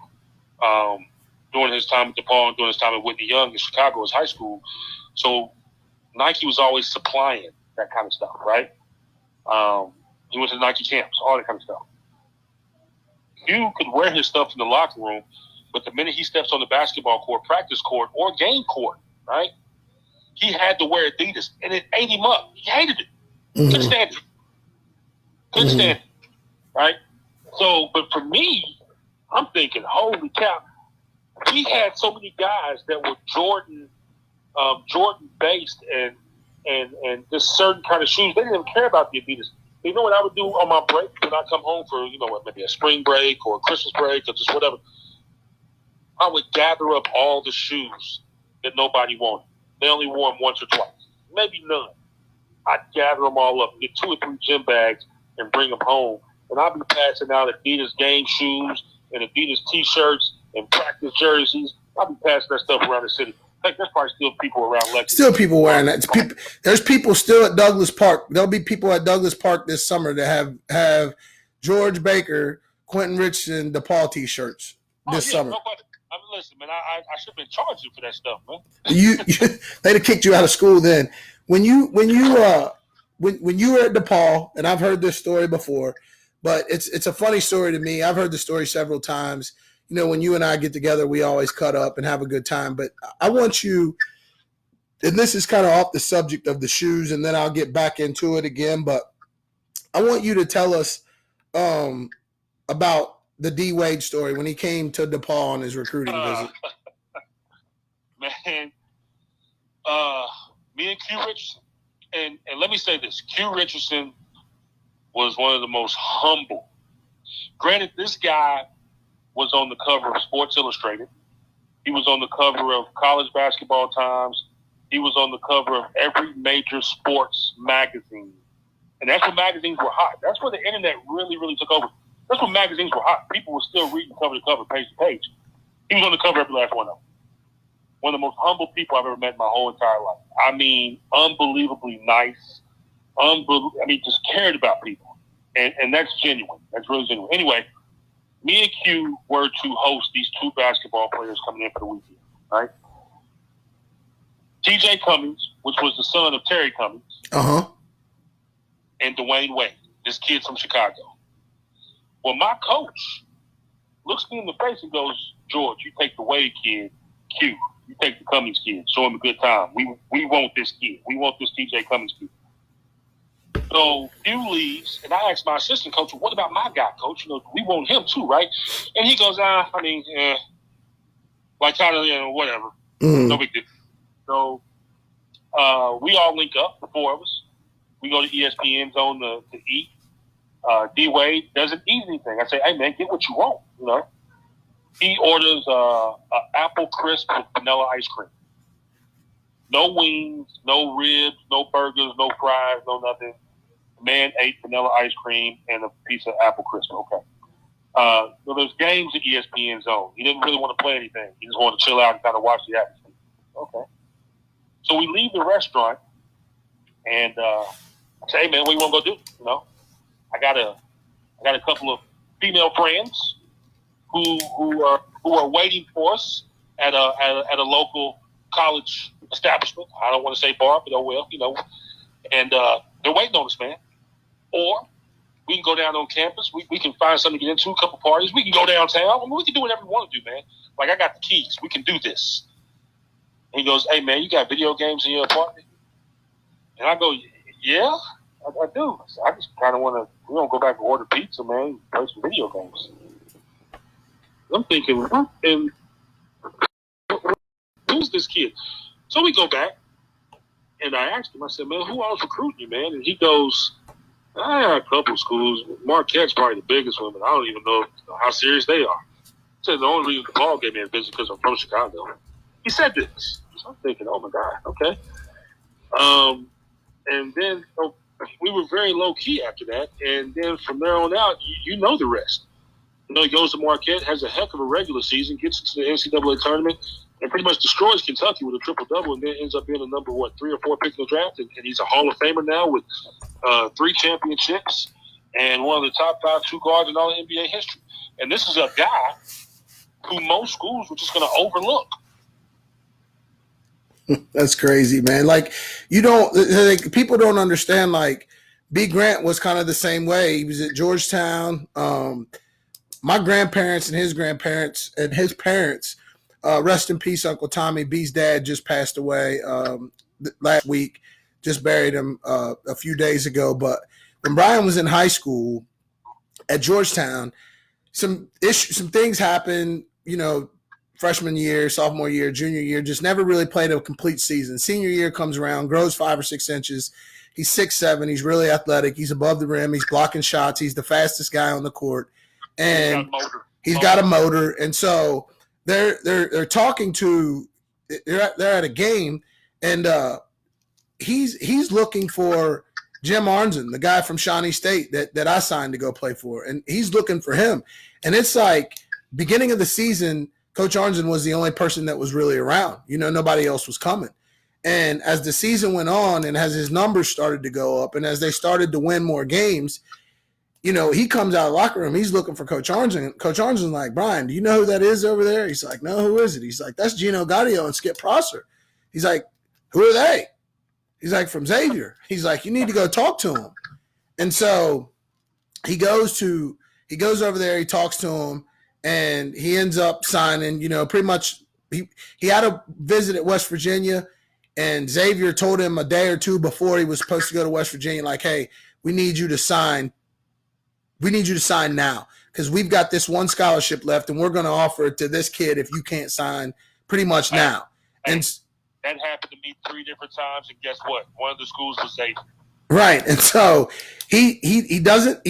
during his time at DePaul and during his time at Whitney Young in Chicago as high school. So Nike was always supplying that kind of stuff, right? He went to Nike camps, all that kind of stuff. Q could wear his stuff in the locker room, but the minute he steps on the basketball court, practice court, or game court, right, he had to wear Adidas, and it ate him up. He hated it. Couldn't stand it. Couldn't stand it, right? So, but for me, I'm thinking, holy cow, we had so many guys that were Jordan-based and just certain kind of shoes. They didn't even care about the Adidas. You know what I would do on my break when I come home for, maybe a spring break or a Christmas break or just whatever? I would gather up all the shoes that nobody wanted. They only wore them once or twice, maybe none. I'd gather them all up, get 2 or 3 gym bags, and bring them home. And I'd be passing out Adidas game shoes and Adidas T-shirts and practice jerseys. I'd be passing that stuff around the city. Heck, there's probably still people around Lexington. Still people wearing that. There's people still at Douglas Park. There'll be people at Douglas Park this summer that have George Baker, Quentin Richardson, DePaul T-shirts this summer. No question. I mean, listen, man, I should have been charging for that stuff, man. They'd have kicked you out of school then. When you were at DePaul, and I've heard this story before, but it's a funny story to me. I've heard the story several times. When you and I get together, we always cut up and have a good time. But I want you, and this is kind of off the subject of the shoes, and then I'll get back into it again. But I want you to tell us about the D Wade story when he came to DePaul on his recruiting visit. Man, me and Q Richardson, and let me say this: Q Richardson was one of the most humble. Granted, this guy was on the cover of Sports Illustrated. He was on the cover of College Basketball Times. He was on the cover of every major sports magazine. And that's when magazines were hot. That's where the internet really, really took over. That's when magazines were hot. People were still reading cover to cover, page to page. He was on the cover of every last one of them. One of the most humble people I've ever met in my whole entire life. I mean, unbelievably nice. Just cared about people. And that's genuine. That's really genuine. Anyway, me and Q were to host these 2 basketball players coming in for the weekend, right? TJ Cummings, which was the son of Terry Cummings, and Dwayne Wade, this kid from Chicago. Well, my coach looks me in the face and goes, George, you take the Wade kid, Q. You take the Cummings kid. Show him a good time. We want this kid. We want this TJ Cummings kid. So Q leaves, and I asked my assistant coach, what about my guy, coach? We want him too, right? And he goes, whatever. No big deal. So we all link up, the 4 of us. We go to ESPN Zone to eat. D Wade doesn't eat anything. I say, hey, man, get what you want, He orders an apple crisp with vanilla ice cream. No wings, no ribs, no burgers, no fries, no nothing. Man ate vanilla ice cream and a piece of apple crisp. Okay. So there's games at ESPN Zone. He didn't really want to play anything. He just wanted to chill out and kind of watch the atmosphere. Okay. So we leave the restaurant and say, hey, man, what do you want to go do? I got a couple of female friends who are waiting for us at a local college establishment. I don't want to say bar, but and they're waiting on us, man. Or we can go down on campus. We can find something to get into, a couple parties. We can go downtown. We can do whatever we want to do, man. Like, I got the keys. We can do this. And he goes, hey, man, you got video games in your apartment? And I go, yeah. I do. I just kind of want to. We don't go back and order pizza, man. Play some video games. I'm thinking, and who's this kid? So we go back, and I asked him. I said, "Man, who else recruiting you, man?" And he goes, "I had a couple of schools. Marquette's probably the biggest one, but I don't even know how serious they are." He said the only reason the ball gave me a visit because I'm from Chicago. He said this. So I'm thinking, oh my God, okay. And then we were very low key after that, and then from there on out, you know the rest. He goes to Marquette, has a heck of a regular season, gets into the NCAA tournament, and pretty much destroys Kentucky with a triple-double, and then ends up being a number, 3 or 4 pick in the draft, and he's a Hall of Famer now with 3 championships and one of the top 5 two guards in all NBA history. And this is a guy who most schools were just going to overlook. That's crazy, man. Like, people don't understand, like, B. Grant was kind of the same way. He was at Georgetown. My grandparents and his grandparents and his parents, rest in peace, Uncle Tommy. B's dad just passed away last week. Just buried him a few days ago. But when Brian was in high school at Georgetown, some things happened, freshman year, sophomore year, junior year, just never really played a complete season. Senior year comes around, grows 5 or 6 inches. He's 6'7". He's really athletic. He's above the rim. He's blocking shots. He's the fastest guy on the court. And he's got a motor. And so they're talking to – they're at a game, and he's looking for Jim Arnzen, the guy from Shawnee State that I signed to go play for. And he's looking for him. And it's like beginning of the season – Coach Arnzen was the only person that was really around. Nobody else was coming. And as the season went on and as his numbers started to go up and as they started to win more games, he comes out of the locker room. He's looking for Coach Arnzen. Coach Arnzen's like, Brian, do you know who that is over there? He's like, no, who is it? He's like, that's Gino Gaudio and Skip Prosser. He's like, who are they? He's like, from Xavier. He's like, you need to go talk to him. And so he goes over there, he talks to him, and he ends up signing, pretty much he had a visit at West Virginia, and Xavier told him a day or two before he was supposed to go to West Virginia, like, hey, we need you to sign. We need you to sign now because we've got this one scholarship left, and we're going to offer it to this kid if you can't sign pretty much now. And that happened to me 3 different times, and guess what? One of the schools was Xavier. Right, and so he doesn't.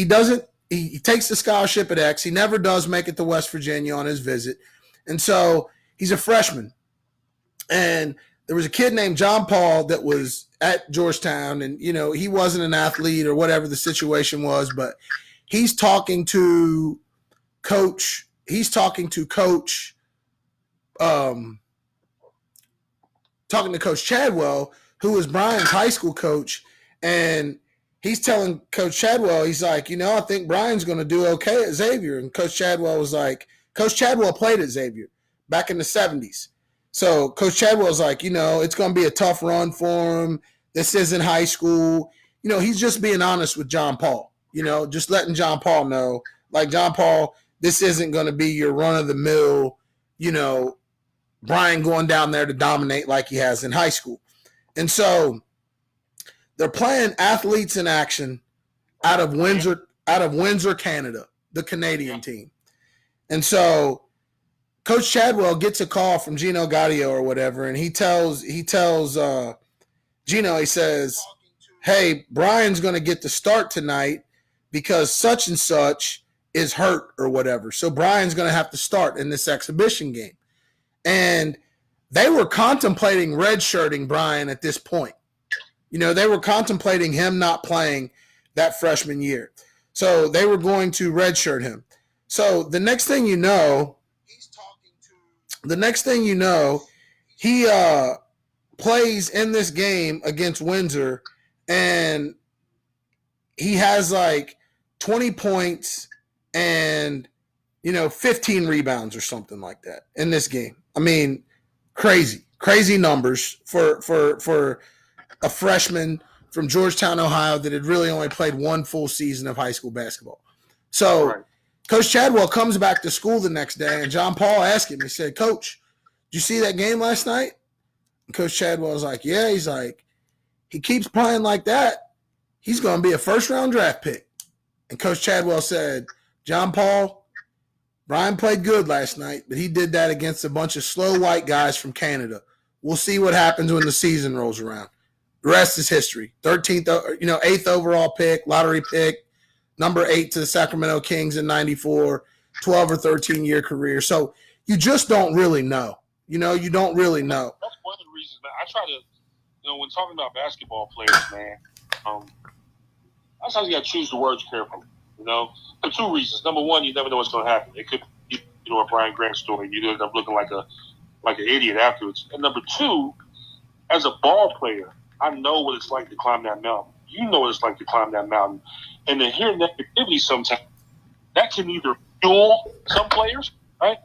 He takes the scholarship at X. He never does make it to West Virginia on his visit. And so he's a freshman. And there was a kid named John Paul that was at Georgetown. And, he wasn't an athlete or whatever the situation was. But he's talking to Coach Chadwell, who was Brian's high school coach. And he's telling Coach Chadwell, he's like, I think Brian's going to do okay at Xavier. And Coach Chadwell was like, Coach Chadwell played at Xavier back in the 70s. So Coach Chadwell's like, it's going to be a tough run for him. This isn't high school. He's just being honest with John Paul, just letting John Paul know, like, John Paul, this isn't going to be your run-of-the-mill, Brian going down there to dominate like he has in high school. And so they're playing athletes in action out of Windsor, Canada, the Canadian team. And so Coach Chadwell gets a call from Gino Gaudio or whatever, and he tells Gino, he says, hey, Brian's going to get the start tonight because such and such is hurt or whatever. So Brian's going to have to start in this exhibition game. And they were contemplating redshirting Brian at this point. They were contemplating him not playing that freshman year. So they were going to redshirt him. So the next thing you know, he plays in this game against Windsor, and he has like 20 points and 15 rebounds or something like that in this game. I mean, crazy numbers for a freshman from Georgetown, Ohio, that had really only played one full season of high school basketball. So right. Coach Chadwell comes back to school the next day, and John Paul asked him, he said, Coach, did you see that game last night? And Coach Chadwell was like, yeah. He's like, he keeps playing like that. he's going to be a first-round draft pick. And Coach Chadwell said, John Paul, Brian played good last night, but he did that against a bunch of slow white guys from Canada. We'll see what happens when the season rolls around. The rest is history. 8th overall pick, lottery pick, number 8 to the Sacramento Kings in 94, 12 or 13-year career. So you just don't really know. You don't really know. That's one of the reasons, man. I try to, when talking about basketball players, man, sometimes you got to choose the words carefully, for two reasons. Number one, you never know what's going to happen. It could be, a Brian Grant story. You end up looking like an idiot afterwards. And number two, as a ball player, I know what it's like to climb that mountain. You know what it's like to climb that mountain. And to hear negativity sometimes, that can either fuel some players, right?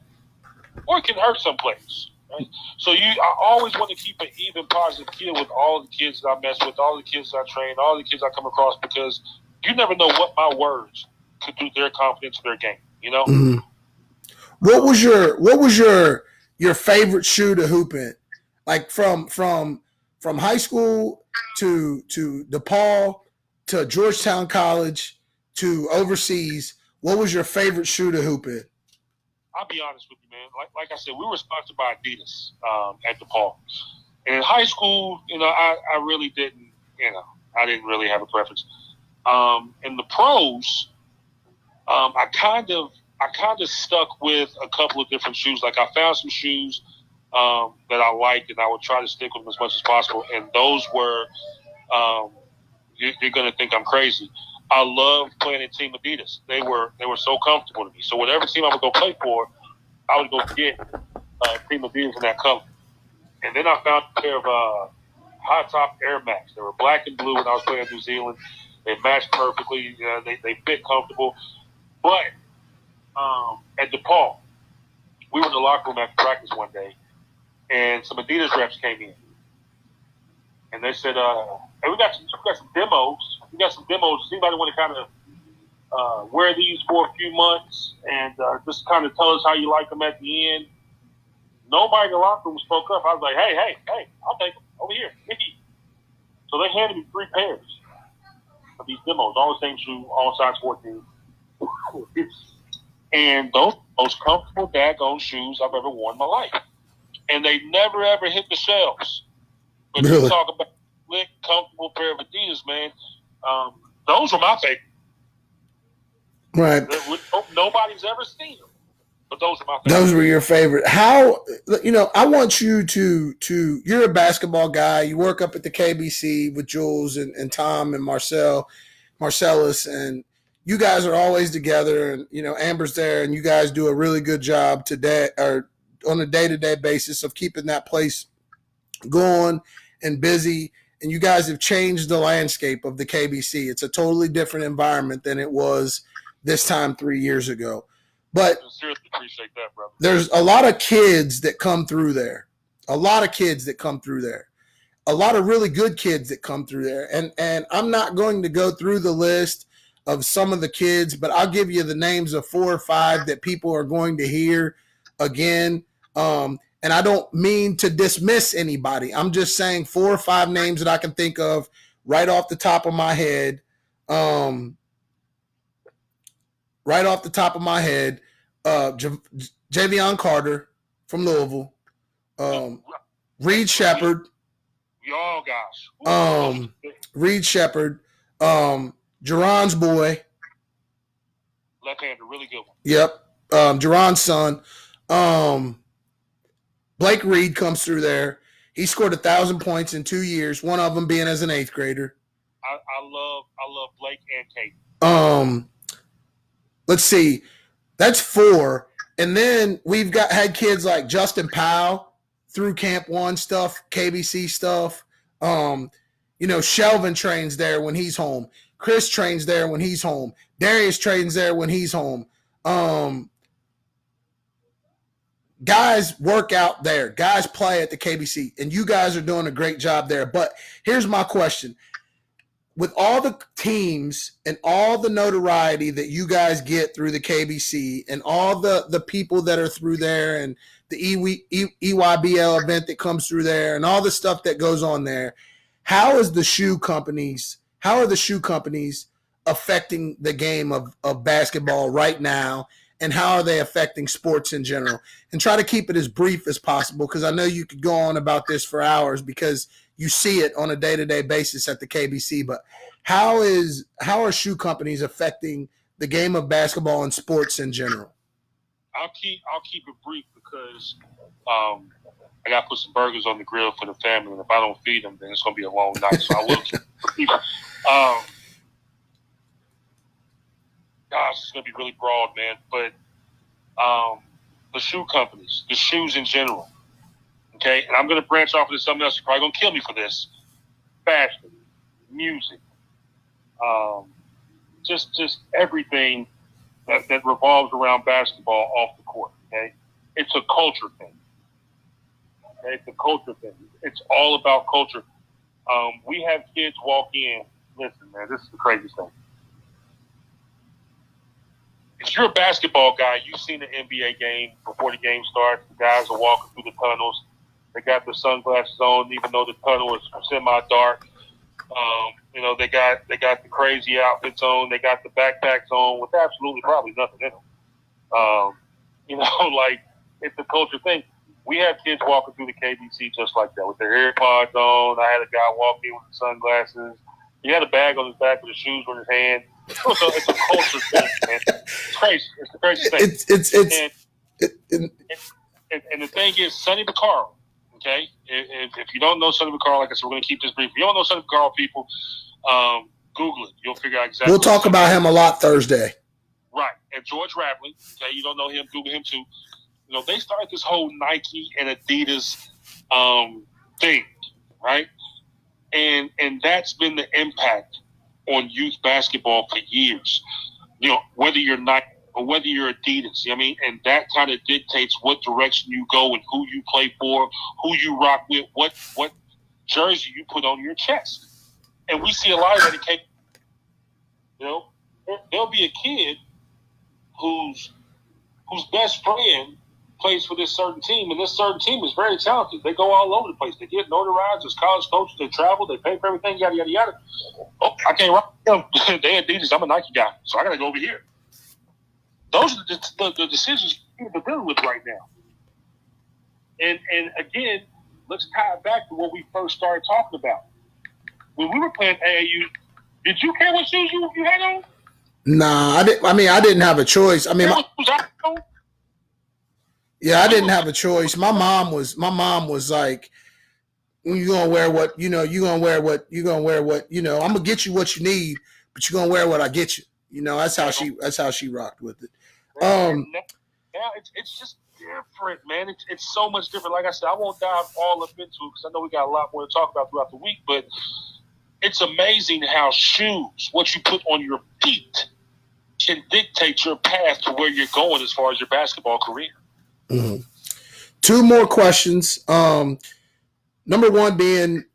Or it can hurt some players, right? So I always want to keep an even positive feel with all the kids that I mess with, all the kids that I train, all the kids I come across, because you never know what my words could do their confidence in their game, Mm-hmm. What was your favorite shoe to hoop in? Like from high school to DePaul to Georgetown College to overseas, what was your favorite shoe to hoop in? I'll be honest with you, man. Like I said, we were sponsored by Adidas at DePaul. And in high school, I really didn't, I didn't really have a preference. In the pros, I kind of stuck with a couple of different shoes. Like I found some shoes that I liked, and I would try to stick with them as much as possible. And those were, you're going to think I'm crazy. I love playing in Team Adidas. They were so comfortable to me. So whatever team I would go play for, I would go get Team Adidas in that color. And then I found a pair of high top Air Max. They were black and blue when I was playing in New Zealand. They matched perfectly. They fit comfortable. But at DePaul, we were in the locker room after practice one day, and some Adidas reps came in. And they said, hey, we got some demos. We got some demos. Does anybody want to kind of wear these for a few months and just kind of tell us how you like them at the end? Nobody in the locker room spoke up. I was like, hey, I'll take them over here. So they handed me 3 pairs of these demos, all the same shoe, all size 14. And those most comfortable daggone shoes I've ever worn in my life. And they never, ever hit the shelves. But really? You talk about a slick, comfortable pair of Adidas, man. Those were my favorite. Right. Nobody's ever seen them. But those are my favorite. Those were your favorite. How, I want you to you're a basketball guy. You work up at the KBC with Jules and Tom and Marcellus, and you guys are always together, and, Amber's there, and you guys do a really good job today or on a day-to-day basis of keeping that place going and busy. And you guys have changed the landscape of the KBC. It's a totally different environment than it was this time 3 years ago. But I seriously appreciate that, brother. There's a lot of kids that come through there. A lot of really good kids that come through there. And I'm not going to go through the list of some of the kids, but I'll give you the names of 4 or 5 that people are going to hear again. And I don't mean to dismiss anybody. I'm just saying 4 or 5 names that I can think of right off the top of my head. Javion Carter from Louisville. Reed Shepard. Oh, gosh. Reed Shepard. Jerron's boy. Left-hander, really good one. Yep. Jerron's son. Blake Reed comes through there. He scored 1,000 points in 2 years, one of them being as an 8th grader. I love Blake and Kate. Let's see. That's 4. And then we've had kids like Justin Powell through Camp 1 stuff, KBC stuff. Shelvin trains there when he's home. Chris trains there when he's home. Darius trains there when he's home. Guys work out there. Guys play at the KBC. And you guys are doing a great job there. But here's my question. With all the teams and all the notoriety that you guys get through the KBC and all the people that are through there and the EYBL event that comes through there and all the stuff that goes on there, how is the shoe companies how are the shoe companies affecting the game of basketball right now, and how are they affecting sports in general? And try to keep it as brief as possible, because I know you could go on about this for hours because you see it on a day-to-day basis at the KBC. But how are shoe companies affecting the game of basketball and sports in general? I'll keep it brief because I got to put some burgers on the grill for the family, and if I don't feed them, then it's going to be a long night. So I will keep it brief. Gosh, it's going to be really broad, man. But the shoe companies, the shoes in general, okay? And I'm going to branch off into something else. You're probably going to kill me for this. Fashion, music, just everything that revolves around basketball off the court, okay? It's a culture thing. Okay? It's a culture thing. It's all about culture. We have kids walk in. Listen, man, this is the craziest thing. If you're a basketball guy, you've seen the NBA game before the game starts. The guys are walking through the tunnels. They got their sunglasses on, even though the tunnel is semi-dark. They got the crazy outfits on. They got the backpacks on with absolutely probably nothing in them. Like it's a culture thing. We have kids walking through the KBC just like that with their AirPods on. I had a guy walk in with the sunglasses. He had a bag on his back with the shoes in his hand. It's a culture thing, man. It's crazy. It's the craziest thing. And the thing is, Sonny Vaccaro, okay? If you don't know Sonny Vaccaro, like I said, we're going to keep this brief. If you don't know Sonny Vaccaro, people, Google it. You'll figure out exactly. We'll talk about him a lot Thursday. Right. And George Rapley, okay, you don't know him, Google him too. They started this whole Nike and Adidas thing, right? And that's been the impact on youth basketball for years. Whether you're Nike or whether you're Adidas, and that kind of dictates what direction you go and who you play for, who you rock with, what jersey you put on your chest. And we see a lot of that in K. There'll be a kid whose best friend plays for this certain team, and this certain team is very talented. They go all over the place. They get notarized as college coaches. They travel. They pay for everything, yada, yada, yada. Oh, I can't rock them. They Adidas. I'm a Nike guy, so I got to go over here. Those are the decisions we're dealing with right now. And again, let's tie it back to what we first started talking about. When we were playing AAU, did you care what shoes you had on? Nah, I didn't. I didn't have a choice. I didn't have a choice. My mom was like, "You gonna wear what you know? You gonna wear what I'm gonna get you what you need, but you gonna wear what I get you." That's how she rocked with it. Now it's just different, man. It's so much different. Like I said, I won't dive all up into it because I know we got a lot more to talk about throughout the week. But it's amazing how shoes, what you put on your feet, can dictate your path to where you're going as far as your basketball career. Mm-hmm. Two more questions. Number one being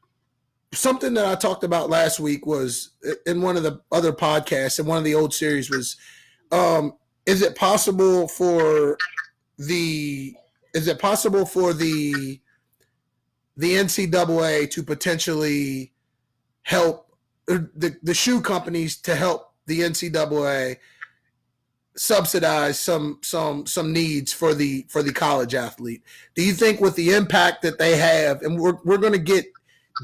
something that I talked about last week was in one of the other podcasts in one of the old series was, is it possible for the NCAA to potentially help the shoe companies to help the NCAA subsidize some needs for the college athlete? Do you think with the impact that they have, and we're going to get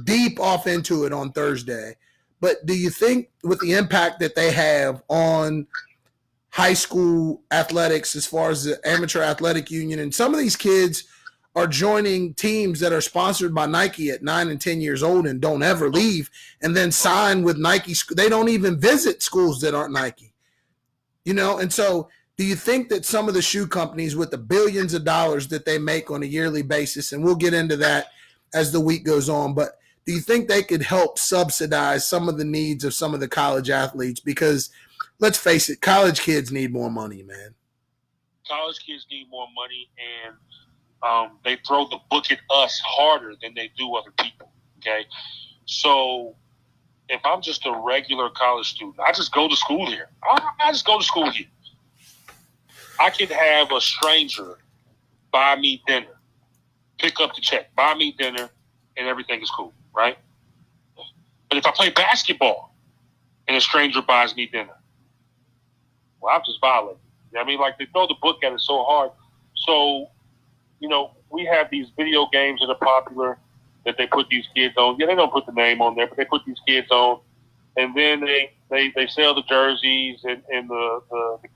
deep off into it on Thursday, but do you think with the impact that they have on high school athletics as far as the amateur athletic union, and some of these kids are joining teams that are sponsored by Nike at 9 and 10 years old and don't ever leave, and then sign with Nike. They don't even visit schools that aren't Nike. And so do you think that some of the shoe companies with the billions of dollars that they make on a yearly basis, and we'll get into that as the week goes on, but do you think they could help subsidize some of the needs of some of the college athletes? Because let's face it, college kids need more money, man. College kids need more money, and they throw the book at us harder than they do other people, okay? So if I'm just a regular college student, I just go to school here. I just go to school here. I can have a stranger buy me dinner, pick up the check, buy me dinner, and everything is cool, right? But if I play basketball, and a stranger buys me dinner. Well, I'm just violating. I mean, like, they throw the book at it so hard. So, we have these video games that are popular that they put these kids on. Yeah, they don't put the name on there, but they put these kids on. And then they sell the jerseys in the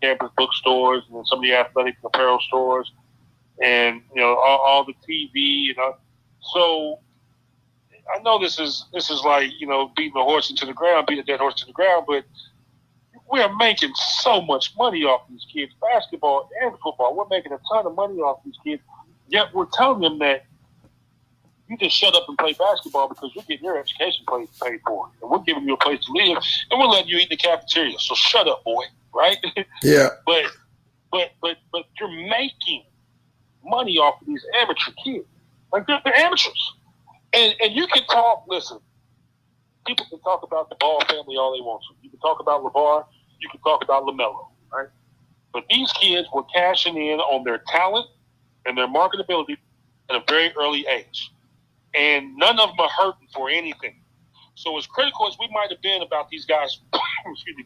campus bookstores and some of the athletic apparel stores and, all the TV. So I know this is like, beating a horse into the ground, beating a dead horse to the ground, but we're making so much money off these kids, basketball and football. We're making a ton of money off these kids. Yet we're telling them that you just shut up and play basketball because you're getting your education paid for. And we're giving you a place to live, and we're letting you eat in the cafeteria. So shut up, boy, right? Yeah. But you're making money off of these amateur kids. Like, they're amateurs. And you can talk, listen, people can talk about the Ball family all they want to. You can talk about LeVar, you can talk about LaMelo, right? But these kids were cashing in on their talent and their marketability at a very early age. And none of them are hurting for anything. So as critical as we might have been about these guys 4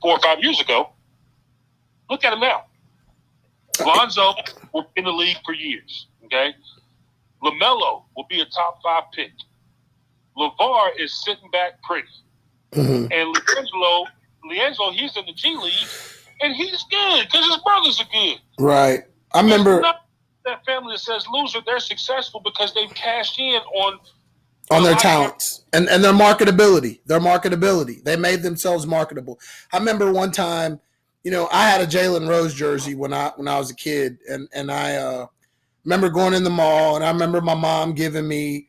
or 5 years ago, look at them now. Lonzo will be in the league for years, okay? LaMelo will be a top 5 pick. LeVar is sitting back pretty. Mm-hmm. And LiAngelo, he's in the G League, and he's good because his brothers are good. Right. I remember that family that says loser, they're successful because they've cashed in on their talents and their marketability. They made themselves marketable. I remember one time, I had a Jalen Rose jersey when I was a kid, and I remember going in the mall, and I remember my mom giving me,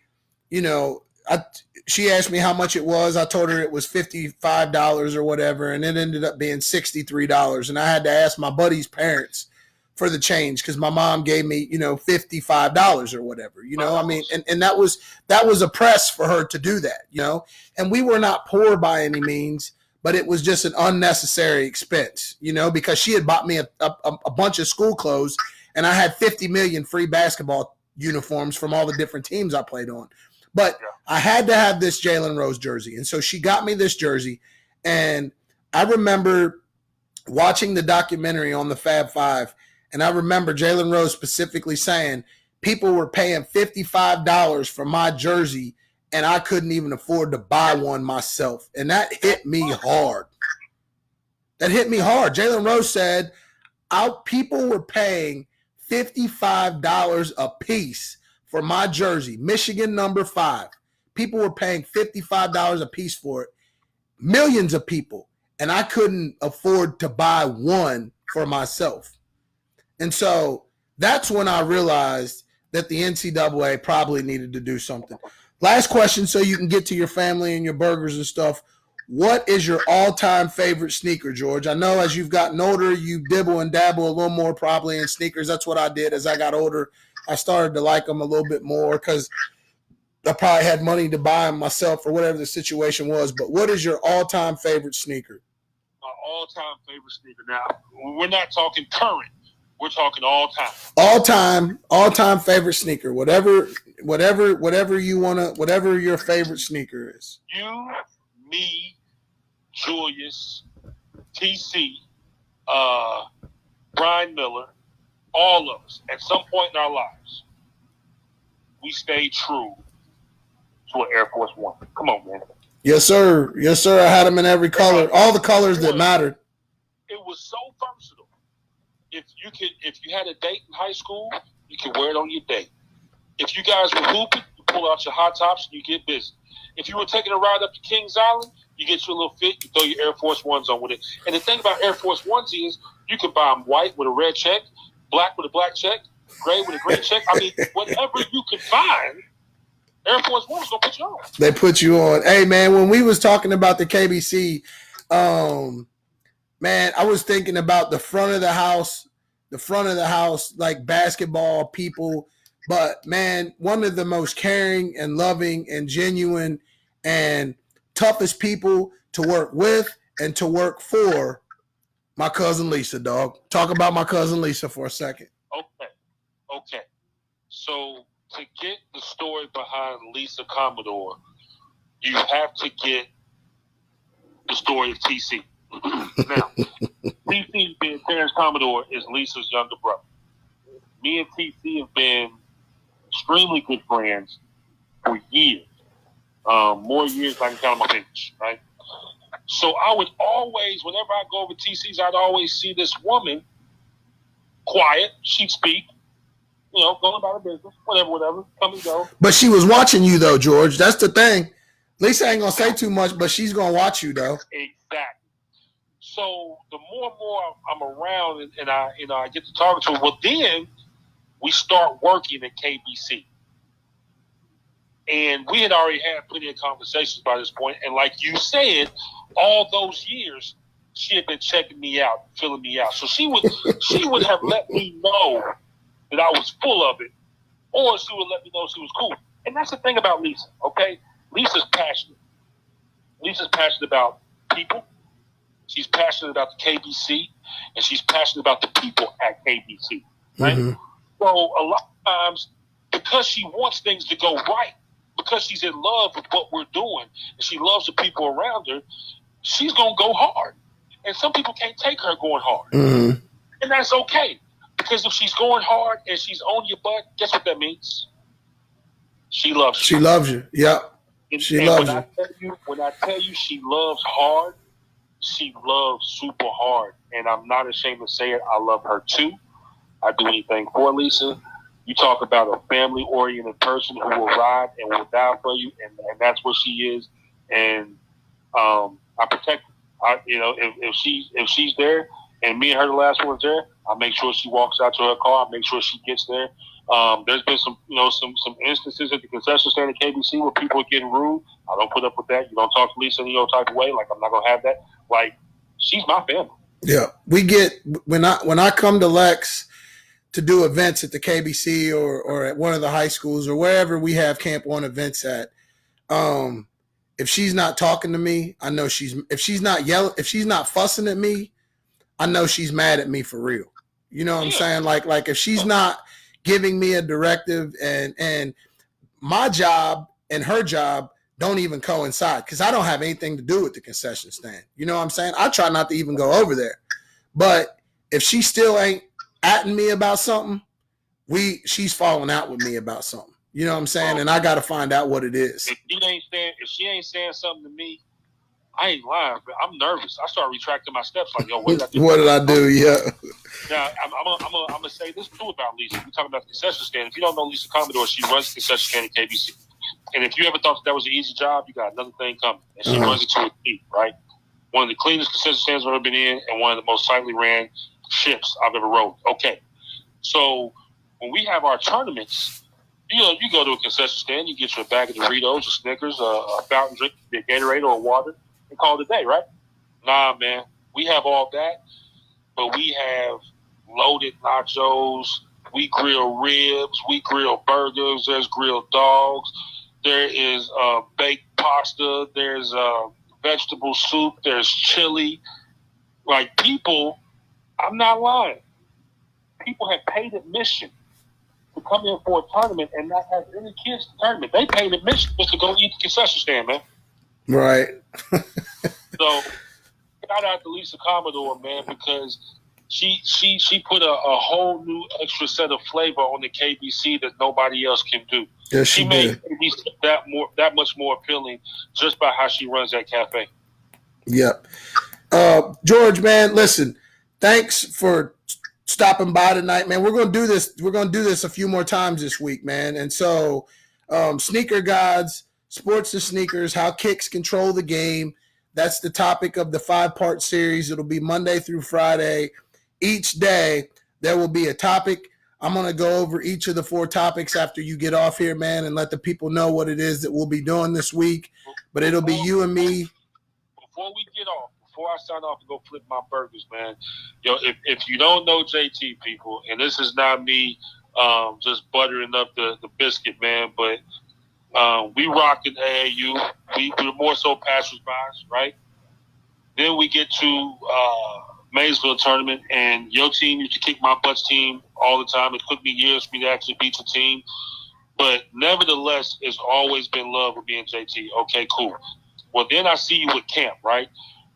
she asked me how much it was. I told her it was $55 or whatever, and it ended up being $63. And I had to ask my buddy's parents for the change because my mom gave me, $55 or whatever, I mean, and that was a press for her to do that, and we were not poor by any means, but it was just an unnecessary expense, because she had bought me a bunch of school clothes, and I had 50 million free basketball uniforms from all the different teams I played on. But I had to have this Jalen Rose jersey. And so she got me this jersey. And I remember watching the documentary on the Fab Five. And I remember Jalen Rose specifically saying people were paying $55 for my jersey, and I couldn't even afford to buy one myself. And that hit me hard. Jalen Rose said people were paying $55 a piece for my jersey, Michigan number 5. People were paying $55 a piece for it. Millions of people. And I couldn't afford to buy one for myself. And so that's when I realized that the NCAA probably needed to do something. Last question so you can get to your family and your burgers and stuff. What is your all-time favorite sneaker, George? I know as you've gotten older, you dibble and dabble a little more probably in sneakers. That's what I did as I got older. I started to like them a little bit more because I probably had money to buy them myself or whatever the situation was. But what is your all-time favorite sneaker? My all-time favorite sneaker. Now, we're not talking current. We're talking all-time. All-time favorite sneaker. Whatever you wanna. Whatever your favorite sneaker is. You, me, Julius, TC, Brian Miller. All of us, at some point in our lives, we stayed true to an Air Force One. Come on, man. Yes, sir. I had them in every color, all the colors that mattered. It was so versatile. If you had a date in high school, you could wear it on your date. If you guys were hooping, you pull out your hot tops and you get busy. If you were taking a ride up to Kings Island, you get your little fit, you throw your Air Force Ones on with it. And the thing about Air Force Ones is you can buy them white with a red check, black with a black check, gray with a gray check. I mean, whatever you can find, Air Force One's gonna put you on. They put you on. Hey, man, when we was talking about the KBC, man, I was thinking about the front of the house, like basketball people. But, man, one of the most caring and loving and genuine and toughest people to work with and to work for, my cousin Lisa, dog. Talk about my cousin Lisa for a second. Okay. So to get the story behind Lisa Commodore, you have to get the story of TC. Now, TC, being Terrence Commodore, is Lisa's younger brother. Me and TC have been extremely good friends for years. More years than I can count on my fingers, right? So I would always, whenever I go over TC's, I'd always see this woman, quiet, she'd speak, going about her business, whatever, come and go. But she was watching you, though, George. That's the thing. Lisa ain't going to say too much, but she's going to watch you, though. Exactly. So the more and more I'm around and I get to talk to her, well, then we start working at KBC. And we had already had plenty of conversations by this point. And like you said, all those years, she had been checking me out, filling me out. So she would have let me know that I was full of it, or she would let me know she was cool. And that's the thing about Lisa, okay? Lisa's passionate. Lisa's passionate about people. She's passionate about the KBC, and she's passionate about the people at KBC, right? Mm-hmm. So a lot of times, because she wants things to go right, because she's in love with what we're doing, and she loves the people around her, she's going to go hard. And some people can't take her going hard. Mm-hmm. And that's okay. Because if she's going hard and she's on your butt, guess what that means? She loves you. She loves you. Yep. She loves you. When I tell you she loves hard, she loves super hard. And I'm not ashamed to say it. I love her too. I do anything for Lisa. You talk about a family-oriented person who will ride and will die for you, and that's what she is. And I protect her. If she's there, and me and her the last one's there, I make sure she walks out to her car. I make sure she gets there. There's been some instances at the concession stand at KBC where people are getting rude. I don't put up with that. You don't talk to Lisa in your type of way. Like, I'm not gonna have that. Like, she's my family. Yeah, we get when I come to Lex to do events at the KBC or at one of the high schools or wherever we have Camp One events at. If she's not talking to me, I know if she's not fussing at me, I know she's mad at me for real. You know what I'm saying? Like if she's not giving me a directive and my job and her job don't even coincide because I don't have anything to do with the concession stand. You know what I'm saying? I try not to even go over there. But if she still ain't atting me about something, she's falling out with me about something. You know what I'm saying? And I got to find out what it is. If she ain't saying something to me, I ain't lying, but I'm nervous. I start retracting my steps. Like, yo, what did I do? What did I do? Yeah. Now, I'm gonna say this too about Lisa. We talking about the concession stand. If you don't know Lisa Commodore, she runs the concession stand at KBC. And if you ever thought that was an easy job, you got another thing coming. And she runs it to a T, right? One of the cleanest concession stands I've ever been in, and one of the most tightly ran ships I've ever rode. Okay, so when we have our tournaments, you go to a concession stand, you get your bag of Doritos, a Snickers, a fountain drink, a Gatorade or a water, and call it a day, right? Nah, man, we have all that, but we have loaded nachos. We grill ribs. We grill burgers. There's grilled dogs. There is baked pasta. There's vegetable soup. There's chili. Like, people, I'm not lying. People have paid admission to come in for a tournament and not have any kids to the tournament. They paid admission just to go eat the concession stand, man. Right. So, shout out to Lisa Commodore, man, because she put a whole new extra set of flavor on the KBC that nobody else can do. Yes, she made that much more appealing just by how she runs that cafe. Yep. George, man, listen, thanks for stopping by tonight, man. We're going to do this. We're going to do this a few more times this week, man. And so, Sneaker Gods, Sports to Sneakers, How Kicks Control the Game. That's the topic of the 5-part series. It'll be Monday through Friday. Each day, there will be a topic. I'm going to go over each of the 4 topics after you get off here, man, and let the people know what it is that we'll be doing this week. But it'll be you and me. Before we get off, before I sign off and go flip my burgers, man, if you don't know JT, people, and this is not me just buttering up the biscuit, man, but we rocked in AAU. We're more so passers-bys, right? Then we get to Maysville tournament, and your team used to kick my butt's team all the time. It took me years for me to actually beat your team. But nevertheless, it's always been love with me and JT. Okay, cool. Well, then I see you at camp, right?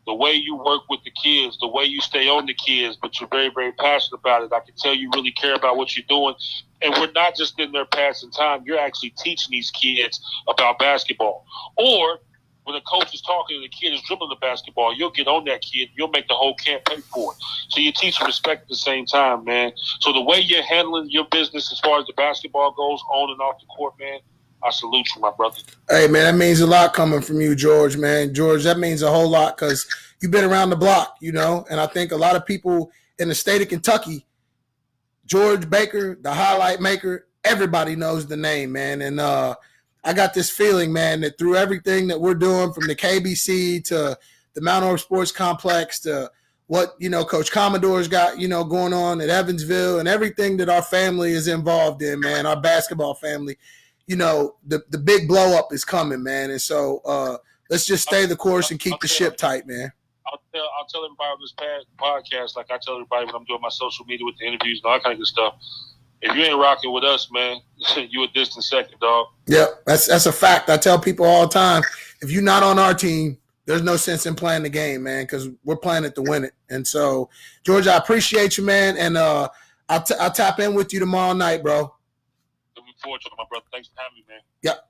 the way you work with the kids, the way you stay on the kids, but you're very, very passionate about it. I can tell you really care about what you're doing. And we're not just in there passing time. You're actually teaching these kids about basketball. Or when a coach is talking and the kid is dribbling the basketball, you'll get on that kid. You'll make the whole camp pay for it. So you teach respect at the same time, man. So the way you're handling your business as far as the basketball goes, on and off the court, man, I salute you, my brother. Hey, man, that means a lot coming from you, George, man. George, that means a whole lot because you've been around the block, you know, and I think a lot of people in the state of Kentucky, George Baker, the highlight maker, everybody knows the name, man. And I got this feeling, man, that through everything that we're doing from the KBC to the Mount Orb Sports Complex to what, you know, Coach Commodore's got, you know, going on at Evansville and everything that our family is involved in, man, our basketball family, you know, the big blow up is coming, man. And so let's just stay the course and keep the ship tight, man. I'll tell everybody on this podcast, like I tell everybody when I'm doing my social media with the interviews and all that kind of good stuff. If you ain't rocking with us, man, you a distant second, dog. Yeah, that's a fact. I tell people all the time, if you're not on our team, there's no sense in playing the game, man, because we're playing it to win it. And so, George, I appreciate you, man, and I'll tap in with you tomorrow night, bro. Looking forward to it, my brother. Thanks for having me, man. Yep.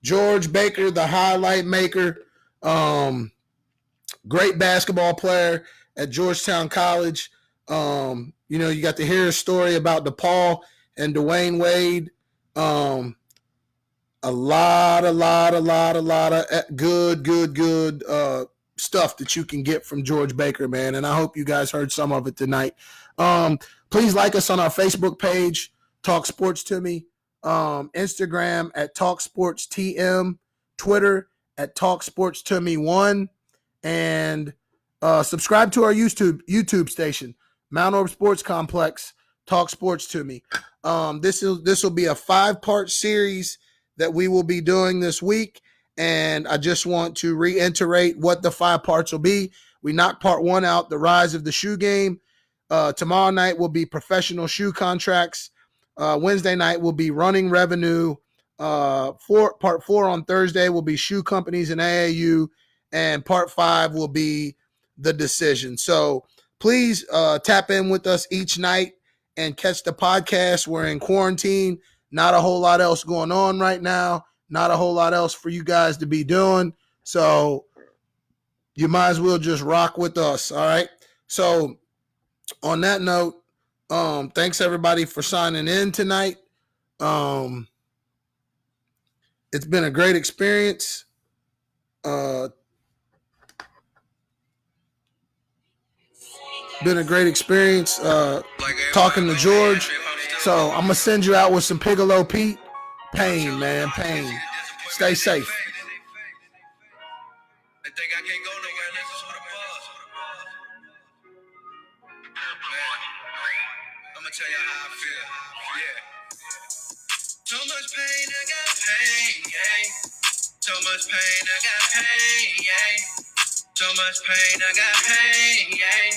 George Baker, the highlight maker, great basketball player at Georgetown College. You know, you got to hear a story about DePaul and Dwayne Wade. A lot of good stuff that you can get from George Baker, man. And I hope you guys heard some of it tonight. Please like us on our Facebook page, Talk Sports to Me, Instagram at Talk Sports TM, Twitter at Talk Sports to Me 1, and subscribe to our YouTube station, Mount Orb Sports Complex, Talk Sports to Me. This will be a 5-part series that we will be doing this week, and I just want to reiterate what the 5 parts will be. We knocked part 1 out, the rise of the shoe game. Tomorrow night will be professional shoe contracts. Wednesday night will be running revenue. Part 4 on Thursday will be shoe companies and AAU, and part 5 will be the decision. So please tap in with us each night and catch the podcast. We're in quarantine. Not a whole lot else going on right now. Not a whole lot else for you guys to be doing. So you might as well just rock with us. All right. So on that note, thanks everybody for signing in tonight. It's been a great experience. Talking to George. So I'm gonna send you out with some Piccolo Pete. Pain, man, pain. Stay safe. I think I can't go nowhere unless it's with a buzz. I'm gonna tell you how I feel. Yeah. So much pain, I got pain. Yeah. So much pain, I got pain. Yeah. So much pain, I got pain. Yeah.